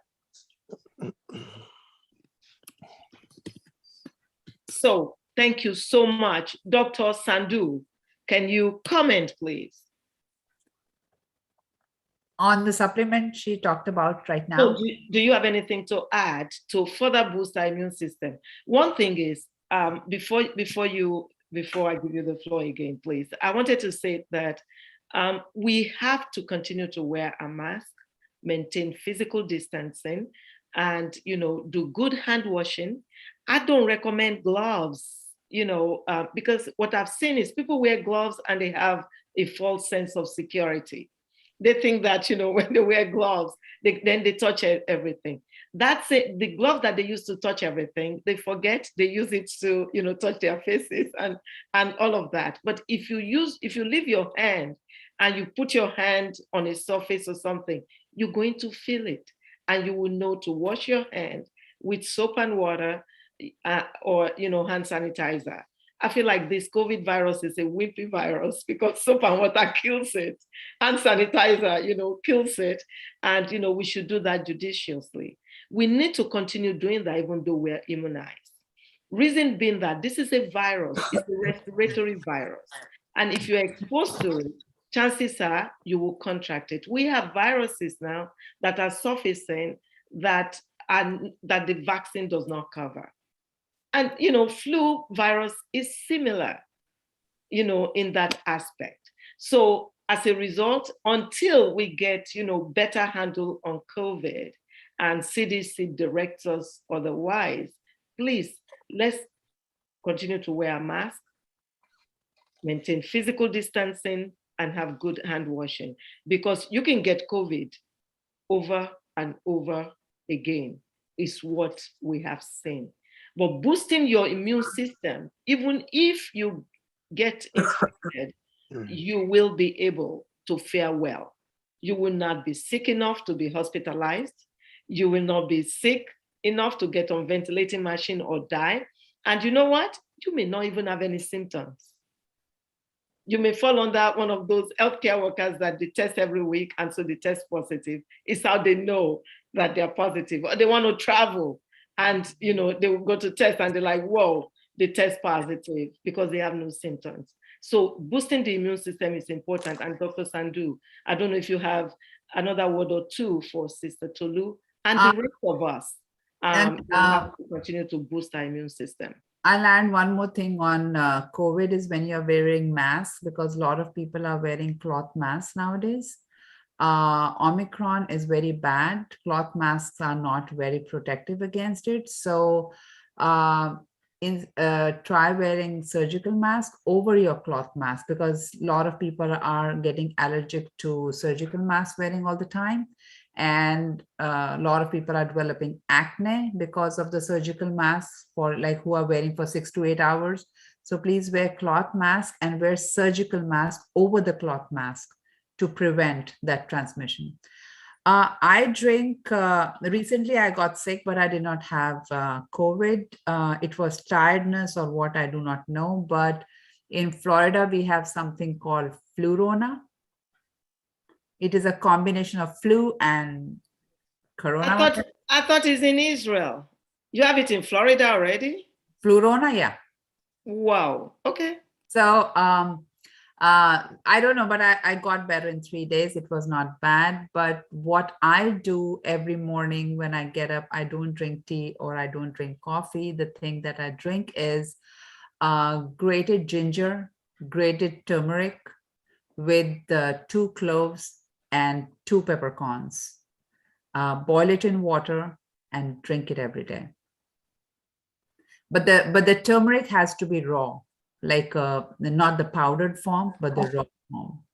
Speaker 1: So thank you so much. Dr. Sandhu, can you comment, please?
Speaker 3: On the supplement she talked about right now.
Speaker 1: So do you have anything to add to further boost our immune system? One thing is, before I give you the floor again, please, I wanted to say that we have to continue to wear a mask, maintain physical distancing, and do good hand washing. I don't recommend gloves, because what I've seen is people wear gloves and they have a false sense of security. They think that, when they wear gloves, then they touch everything. That's it. The glove that they use to touch everything, they forget they use it to, touch their faces and all of that. But if you leave your hand and you put your hand on a surface or something, you're going to feel it. And you will know to wash your hand with soap and water or, hand sanitizer. I feel like this COVID virus is a wimpy virus because soap and water kills it. Hand sanitizer, kills it. And, we should do that judiciously. We need to continue doing that even though we're immunized. Reason being that this is a virus, it's a respiratory virus. And if you're exposed to it, chances are you will contract it. We have viruses now that are surfacing that the vaccine does not cover. And, flu virus is similar, in that aspect. So as a result, until we get, better handle on COVID and CDC directs us otherwise, please, let's continue to wear a mask, maintain physical distancing, and have good hand washing, because you can get COVID over and over again, is what we have seen. But boosting your immune system, even if you get infected, you will be able to fare well. You will not be sick enough to be hospitalized. You will not be sick enough to get on ventilating machine or die. And you know what? You may not even have any symptoms. You may fall under one of those healthcare workers that they test every week, and so they test positive. It's how they know that they're positive. Or they want to travel, and they will go to test and they're like, whoa, they test positive because they have no symptoms. So boosting the immune system is important. And Dr. Sandhu, I don't know if you have another word or two for Sister Tolu and the rest of us how to continue to boost our immune system.
Speaker 3: I'll add one more thing on COVID is when you're wearing masks, because a lot of people are wearing cloth masks nowadays. Omicron is very bad. Cloth masks are not very protective against it. So try wearing surgical mask over your cloth mask, because a lot of people are getting allergic to surgical mask wearing all the time. And a lot of people are developing acne because of the surgical masks for like who are wearing for 6 to 8 hours. So please wear cloth mask and wear surgical mask over the cloth mask to prevent that transmission. I drink, recently I got sick, but I did not have COVID. It was tiredness or what, I do not know. But in Florida, we have something called Flurona. It is a combination of flu and corona.
Speaker 1: I thought it's in Israel. You have it in Florida already?
Speaker 3: Flurona, yeah.
Speaker 1: Wow, okay.
Speaker 3: So I don't know, but I got better in 3 days. It was not bad. But what I do every morning when I get up, I don't drink tea or I don't drink coffee. The thing that I drink is grated ginger, grated turmeric with 2 cloves and 2 peppercorns. Boil it in water and drink it every day. But the turmeric has to be raw, like not the powdered form, but the raw form.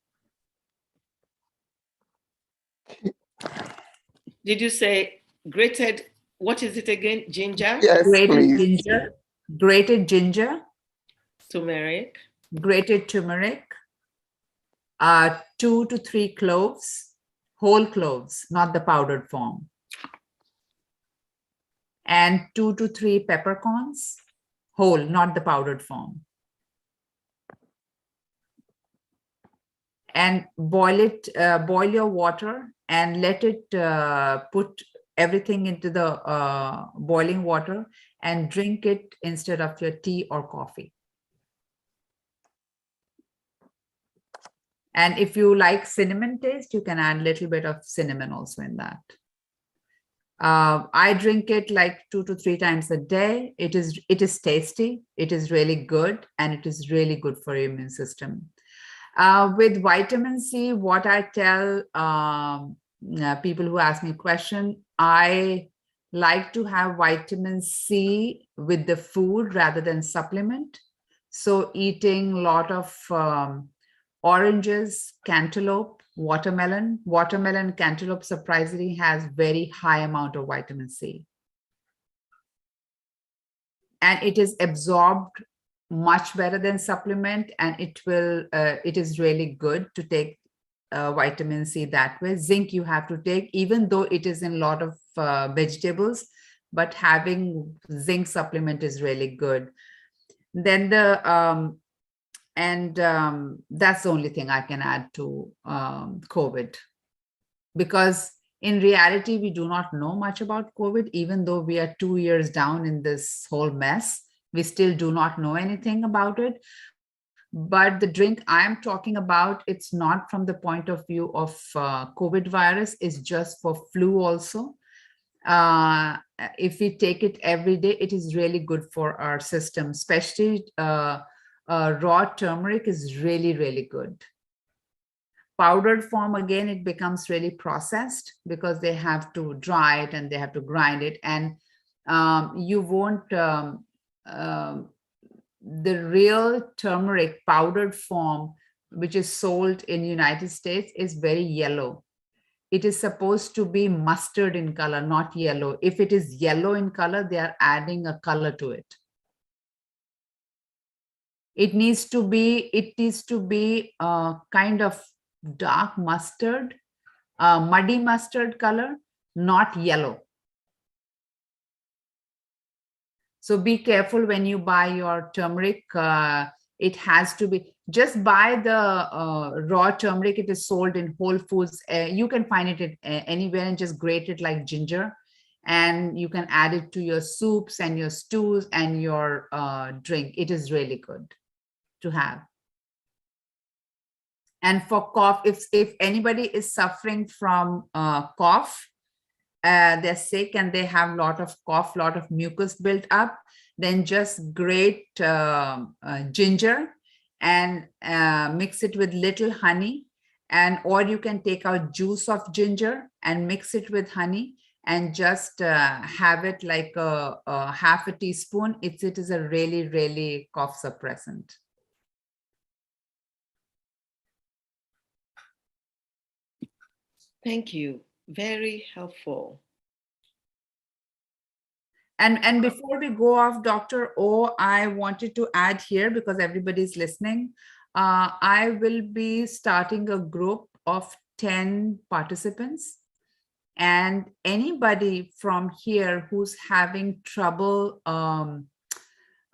Speaker 1: Did you say grated, what is it again? Ginger?
Speaker 9: Yes,
Speaker 3: Grated
Speaker 9: please.
Speaker 3: ginger, grated ginger,
Speaker 1: Turmeric.
Speaker 3: grated turmeric, 2 to 3 cloves, whole cloves, not the powdered form, and 2 to 3 peppercorns, whole, not the powdered form. And boil it, boil your water and let it put everything into the boiling water and drink it instead of your tea or coffee. And if you like cinnamon taste, you can add a little bit of cinnamon also in that. I drink it like 2 to 3 times a day. It is tasty. It is really good. And it is really good for your immune system. With vitamin C, what I tell people who ask me a question, I like to have vitamin C with the food rather than supplement. So eating a lot of oranges, cantaloupe, watermelon. Watermelon, cantaloupe surprisingly has very high amount of vitamin C. And it is absorbed much better than supplement, and it is really good to take vitamin C that way. Zinc you have to take, even though it is in a lot of vegetables, but having zinc supplement is really good. Then that's the only thing I can add to COVID, because in reality, we do not know much about COVID, even though we are 2 years down in this whole mess. We still do not know anything about it. But the drink I'm talking about, it's not from the point of view of COVID virus, it's just for flu also. If we take it every day, it is really good for our system, especially raw turmeric is really, really good. Powdered form, again, it becomes really processed because they have to dry it and they have to grind it. And you won't, the real turmeric powdered form, which is sold in the United States, is very yellow. It is supposed to be mustard in color, not yellow. If it is yellow in color, they are adding a color to it. It needs to be kind of dark mustard, muddy mustard color, not yellow. So be careful when you buy your turmeric. It has to be, just buy the raw turmeric. It is sold in Whole Foods. You can find it anywhere and just grate it like ginger. And you can add it to your soups and your stews and your drink. It is really good to have. And for cough, if anybody is suffering from cough, they're sick and they have a lot of cough, lot of mucus built up, then just grate ginger and mix it with little honey, and or you can take out juice of ginger and mix it with honey and just have it like a half a teaspoon. It is a really, really cough suppressant.
Speaker 1: Thank you. Very helpful.
Speaker 3: And before we go off, Dr. O, I wanted to add here, because everybody's listening, I will be starting a group of 10 participants. And anybody from here who's having trouble, again,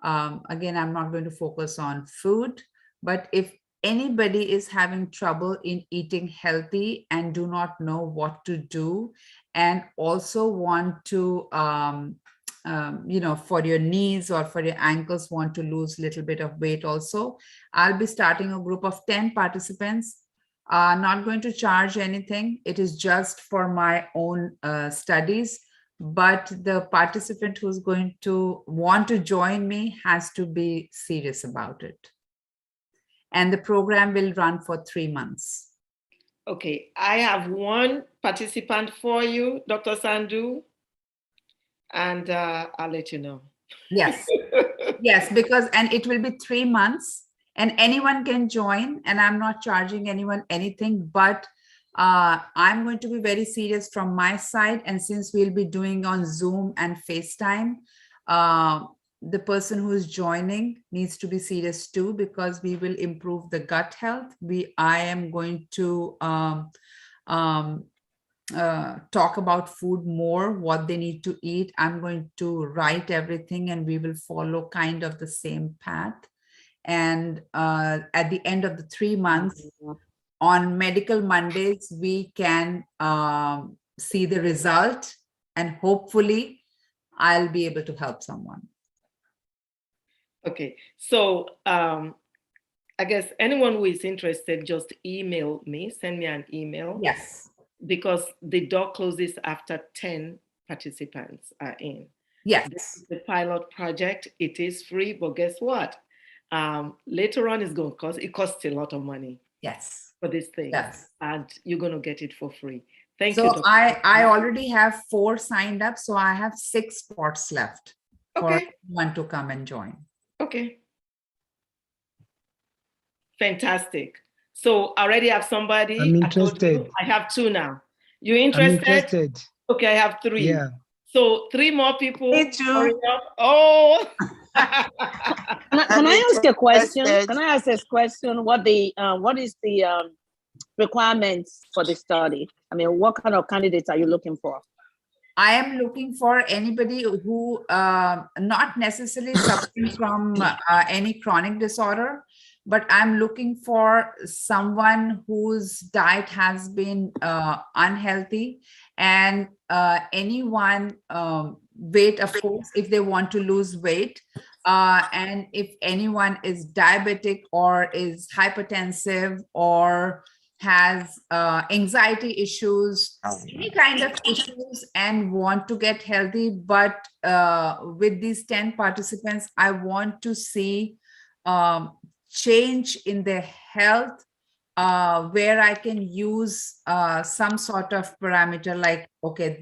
Speaker 3: I'm not going to focus on food, but if anybody is having trouble in eating healthy and do not know what to do, and also want to, for your knees or for your ankles, want to lose a little bit of weight also, I'll be starting a group of 10 participants. Not going to charge anything. It is just for my own studies. But the participant who's going to want to join me has to be serious about it. And the program will run for 3 months.
Speaker 1: Okay, I have one participant for you, Dr. Sandhu, and I'll let you know.
Speaker 3: Yes, yes, and it will be 3 months. And anyone can join, and I'm not charging anyone anything, but I'm going to be very serious from my side. And since we'll be doing on Zoom and FaceTime, the person who is joining needs to be serious too, because we will improve the gut health. I am going to talk about food more, what they need to eat. I'm going to write everything, and we will follow kind of the same path. And at the end of the 3 months, on Medical Mondays, we can see the result, and hopefully I'll be able to help someone.
Speaker 1: Okay, so I guess anyone who is interested, just email me, send me an email.
Speaker 3: Yes.
Speaker 1: Because the door closes after 10 participants are in.
Speaker 3: Yes.
Speaker 1: This is the pilot project. It is free, but guess what? Later on, it's going to cost. It costs a lot of money.
Speaker 3: Yes.
Speaker 1: For this thing.
Speaker 3: Yes.
Speaker 1: And you're going to get it for free. Thank you.
Speaker 3: So I already have 4 signed up, so I have 6 spots left for anyone to come and join.
Speaker 1: Okay. Fantastic. So I already have somebody.
Speaker 4: I'm interested.
Speaker 1: I have 2 now. You interested?
Speaker 4: I'm interested.
Speaker 1: Okay, I have 3.
Speaker 4: Yeah.
Speaker 1: So 3 more people.
Speaker 5: Me too.
Speaker 1: Oh.
Speaker 11: Can I ask a question? Can I ask this question? What is the requirements for the study? I mean, what kind of candidates are you looking for?
Speaker 3: I am looking for anybody who not necessarily suffering from any chronic disorder, but I'm looking for someone whose diet has been unhealthy, and anyone weight, of course, if they want to lose weight, and if anyone is diabetic or is hypertensive or has anxiety issues, any kind of issues, and want to get healthy. But with these 10 participants, I want to see change in their health, where I can use some sort of parameter, like, okay,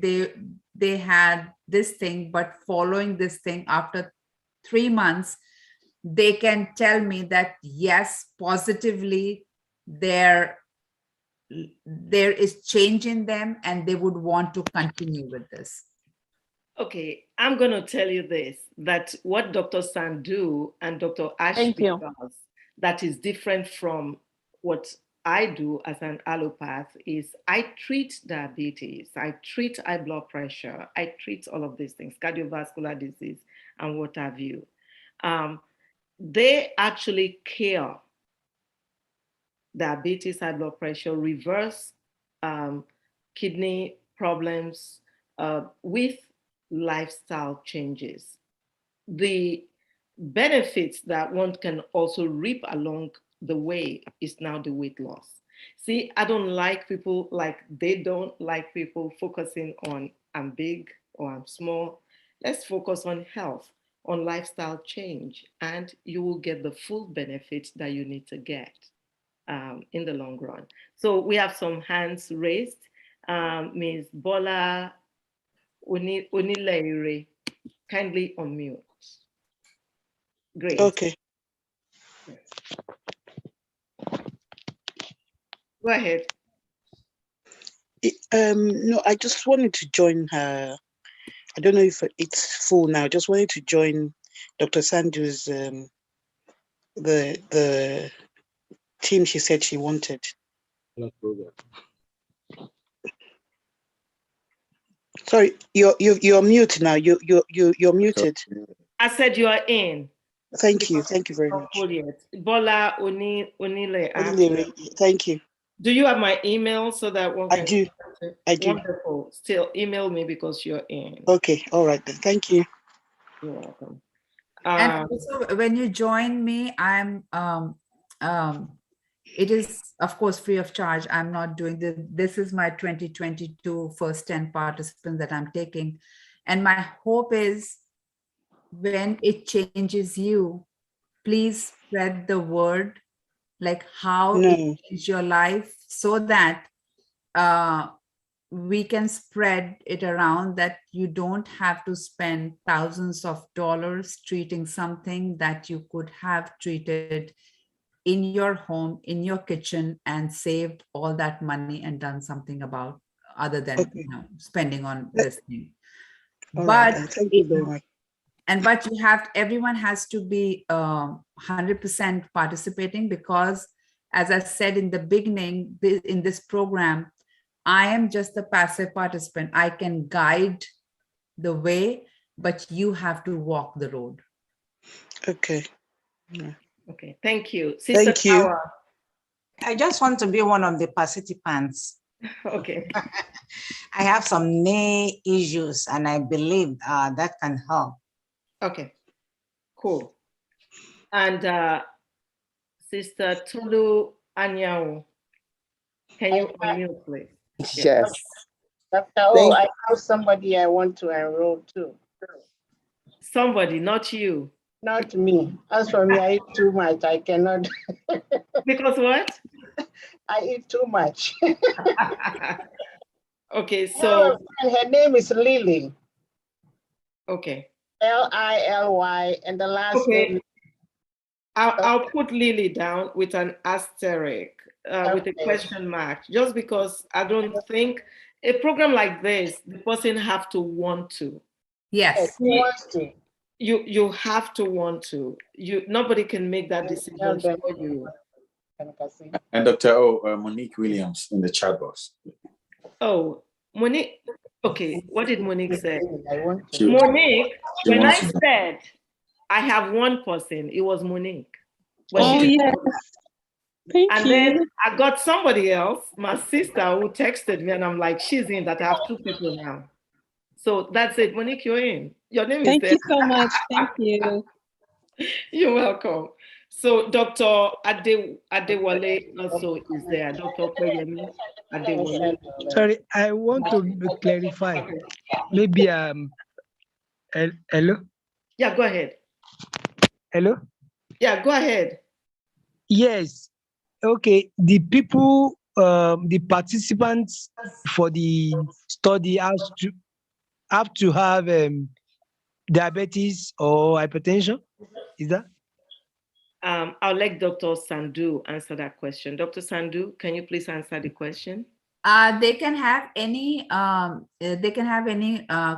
Speaker 3: they had this thing, but following this thing after 3 months, they can tell me that yes, positively there is change in them, and they would want to continue with this.
Speaker 1: Okay, I'm going to tell you this, that what Dr. Sandhu and Dr. Ashby does that is different from what I do as an allopath is I treat diabetes, I treat high blood pressure, I treat all of these things, cardiovascular disease and what have you. They actually cure diabetes, high blood pressure, reverse kidney problems with lifestyle changes. The benefits that one can also reap along the way is now the weight loss. See, I don't like people like they don't like people focusing on I'm big or I'm small. Let's focus on health, on lifestyle change, and you will get the full benefits that you need to get in the long run. So we have some hands raised. Ms. Bola Unileire, kindly unmute. Great.
Speaker 12: Okay.
Speaker 1: Go ahead.
Speaker 12: No, I just wanted to join her. I don't know if it's full now. I just wanted to join Dr. Sandhu's the team she said she wanted. Sorry, you're mute now. You're muted.
Speaker 1: I said you are in.
Speaker 12: Thank you very much.
Speaker 1: Bola Unile.
Speaker 12: Thank you.
Speaker 1: Do you have my email so that one can?
Speaker 12: I do.
Speaker 1: Wonderful. Still email me because you're in.
Speaker 12: Okay. All right then. Thank you.
Speaker 1: You're welcome.
Speaker 3: And also, when you join me, it is of course free of charge. I'm not doing this. This is my 2022 first 10 participants that I'm taking. And my hope is when it changes you, please spread the word, like how it changed your life, so that we can spread it around, that you don't have to spend thousands of dollars treating something that you could have treated in your home, in your kitchen, and saved all that money and done something about, other than spending on this thing. But
Speaker 12: thank you very much.
Speaker 3: But everyone has to be 100% participating, because as I said in the beginning, in this program, I am just a passive participant. I can guide the way, but you have to walk the road.
Speaker 12: Okay.
Speaker 1: Okay, thank you. Sister
Speaker 12: Thank you.
Speaker 1: Kawa.
Speaker 5: I just want to be one of the participants.
Speaker 1: Okay.
Speaker 5: I have some knee issues, and I believe that can help.
Speaker 1: Okay, cool. And Sister Tulu Anyao, can you unmute, please?
Speaker 10: Yes. Dr. O, I have somebody I want to enroll too.
Speaker 1: Somebody, not you.
Speaker 10: Not me. As for me, I eat too much. I cannot.
Speaker 1: Because what?
Speaker 10: I eat too much.
Speaker 1: Okay, so.
Speaker 10: Her name is Lily.
Speaker 1: Okay.
Speaker 10: Lily, and the last name.
Speaker 1: I'll put Lily down with an asterisk, with a question mark, just because I don't think a program like this, the person have to want to.
Speaker 3: Yes.
Speaker 10: He wants to.
Speaker 1: You have to want to. Nobody can make that decision for you.
Speaker 2: And Dr. O, Monique Williams in the chat box.
Speaker 1: Oh, Monique. Okay, what did Monique say?
Speaker 2: She
Speaker 1: when I said I have one person, it was Monique.
Speaker 11: Yes. Thank you.
Speaker 1: Then I got somebody else, my sister, who texted me, and I'm like, she's in, that I have two people now. So that's it. Monique, you're in. Your name is there.
Speaker 11: Thank you so much. Thank you.
Speaker 1: You're welcome. So Dr. Adewale also is there. Dr. Koyemi Adewale.
Speaker 4: Sorry, I want to clarify. Maybe hello?
Speaker 1: Yeah, go ahead.
Speaker 4: Hello?
Speaker 1: Yeah, go ahead.
Speaker 4: Yes. Okay. The people, the participants for the study have to have diabetes or hypertension. Is that?
Speaker 1: I'll let Dr. Sandhu answer that question. Dr. Sandhu, can you please answer the question?
Speaker 3: They can have any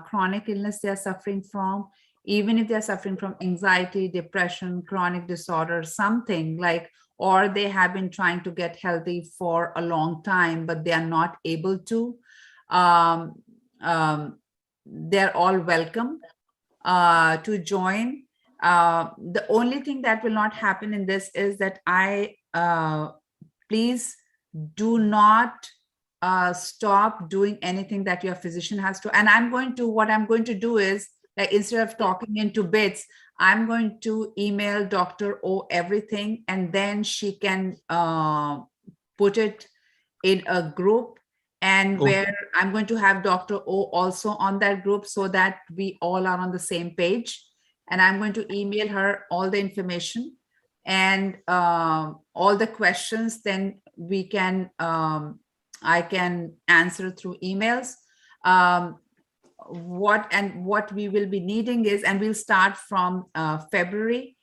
Speaker 3: chronic illness they're suffering from, even if they're suffering from anxiety, depression, chronic disorder, something like, or they have been trying to get healthy for a long time, but they are not able to. They're all welcome to join. The only thing that will not happen in this is that please do not stop doing anything that your physician has to. And what I'm going to do is, like, instead of talking into bits, I'm going to email Dr. O everything, and then she can put it in a group, and where I'm going to have Dr. O also on that group so that we all are on the same page. And I'm going to email her all the information and all the questions. Then we can, I can answer through emails. What we will be needing is, and we'll start from February.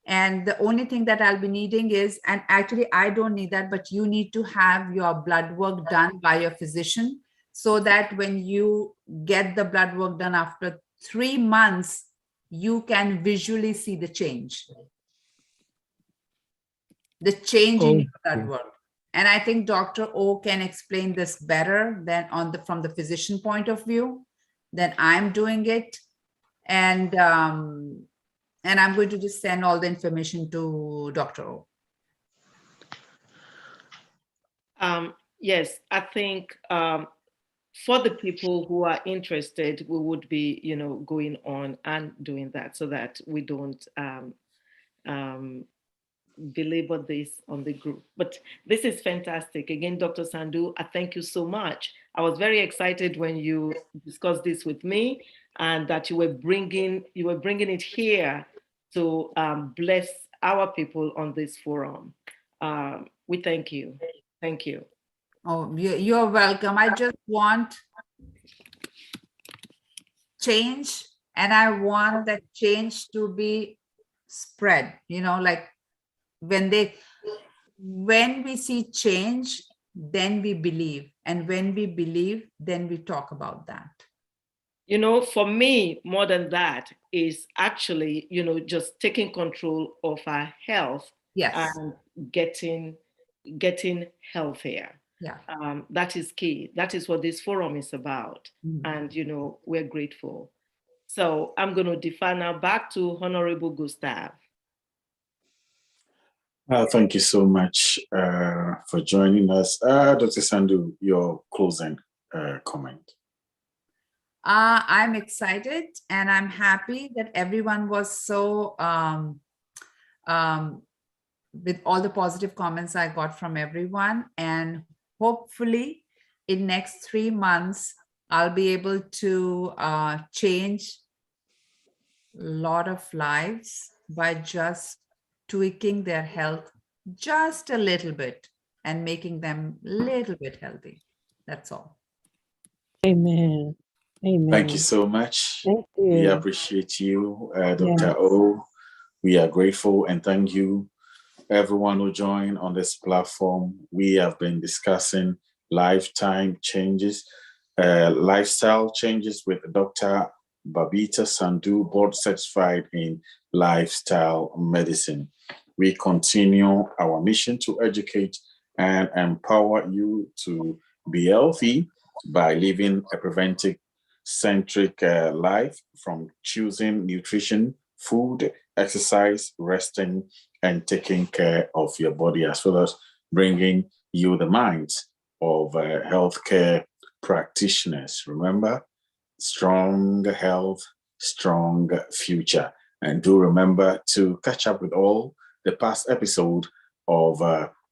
Speaker 3: And the only thing that I'll be needing is, and actually I don't need that, but you need to have your blood work done by your physician, so that when you get the blood work done after 3 months, you can visually see the change. The change in your blood work. And I think Dr. O can explain this better than from the physician point of view than I'm doing it. And I'm going to just send all the information to Dr. O.
Speaker 1: Yes, I think for the people who are interested, we would be, going on and doing that so that we don't belabor this on the group. But this is fantastic. Again, Dr. Sandhu, I thank you so much. I was very excited when you discussed this with me, and that you were bringing it here to bless our people on this forum. We thank you. Thank you.
Speaker 3: Oh, you're welcome. I just want change, and I want that change to be spread, like when we see change, then we believe. And when we believe, then we talk about that.
Speaker 1: For me, more than that is actually, just taking control of our health.
Speaker 3: Yes.
Speaker 1: And getting healthier.
Speaker 3: Yeah.
Speaker 1: That is key. That is what this forum is about. And, we're grateful. So I'm going to defer now back to Honorable Gustav.
Speaker 2: Thank you so much for joining us. Dr. Sandhu, your closing comment.
Speaker 3: I'm excited, and I'm happy that everyone was so, with all the positive comments I got from everyone. And hopefully in next 3 months, I'll be able to change a lot of lives by just tweaking their health just a little bit and making them a little bit healthy. That's all.
Speaker 11: Amen. Amen.
Speaker 2: Thank you so much.
Speaker 11: Thank you.
Speaker 2: We appreciate you, Dr. O. We are grateful, and thank you everyone who joined on this platform. We have been discussing lifestyle changes with Dr. Babita Sandhu, board certified in lifestyle medicine. We continue our mission to educate and empower you to be healthy by living a preventive-centric life, from choosing nutrition, food, exercise, resting, and taking care of your body, as well as bringing you the minds of healthcare practitioners. Remember, strong health, strong future. And do remember to catch up with all the past episode of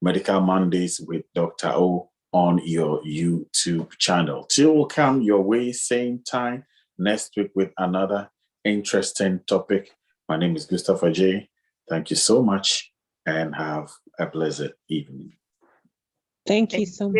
Speaker 2: Medical Mondays with Dr. O on your YouTube channel. Till we'll come your way, same time next week with another interesting topic. My name is Gustav Ajay. Thank you so much, and have a pleasant evening.
Speaker 11: Thank you so much.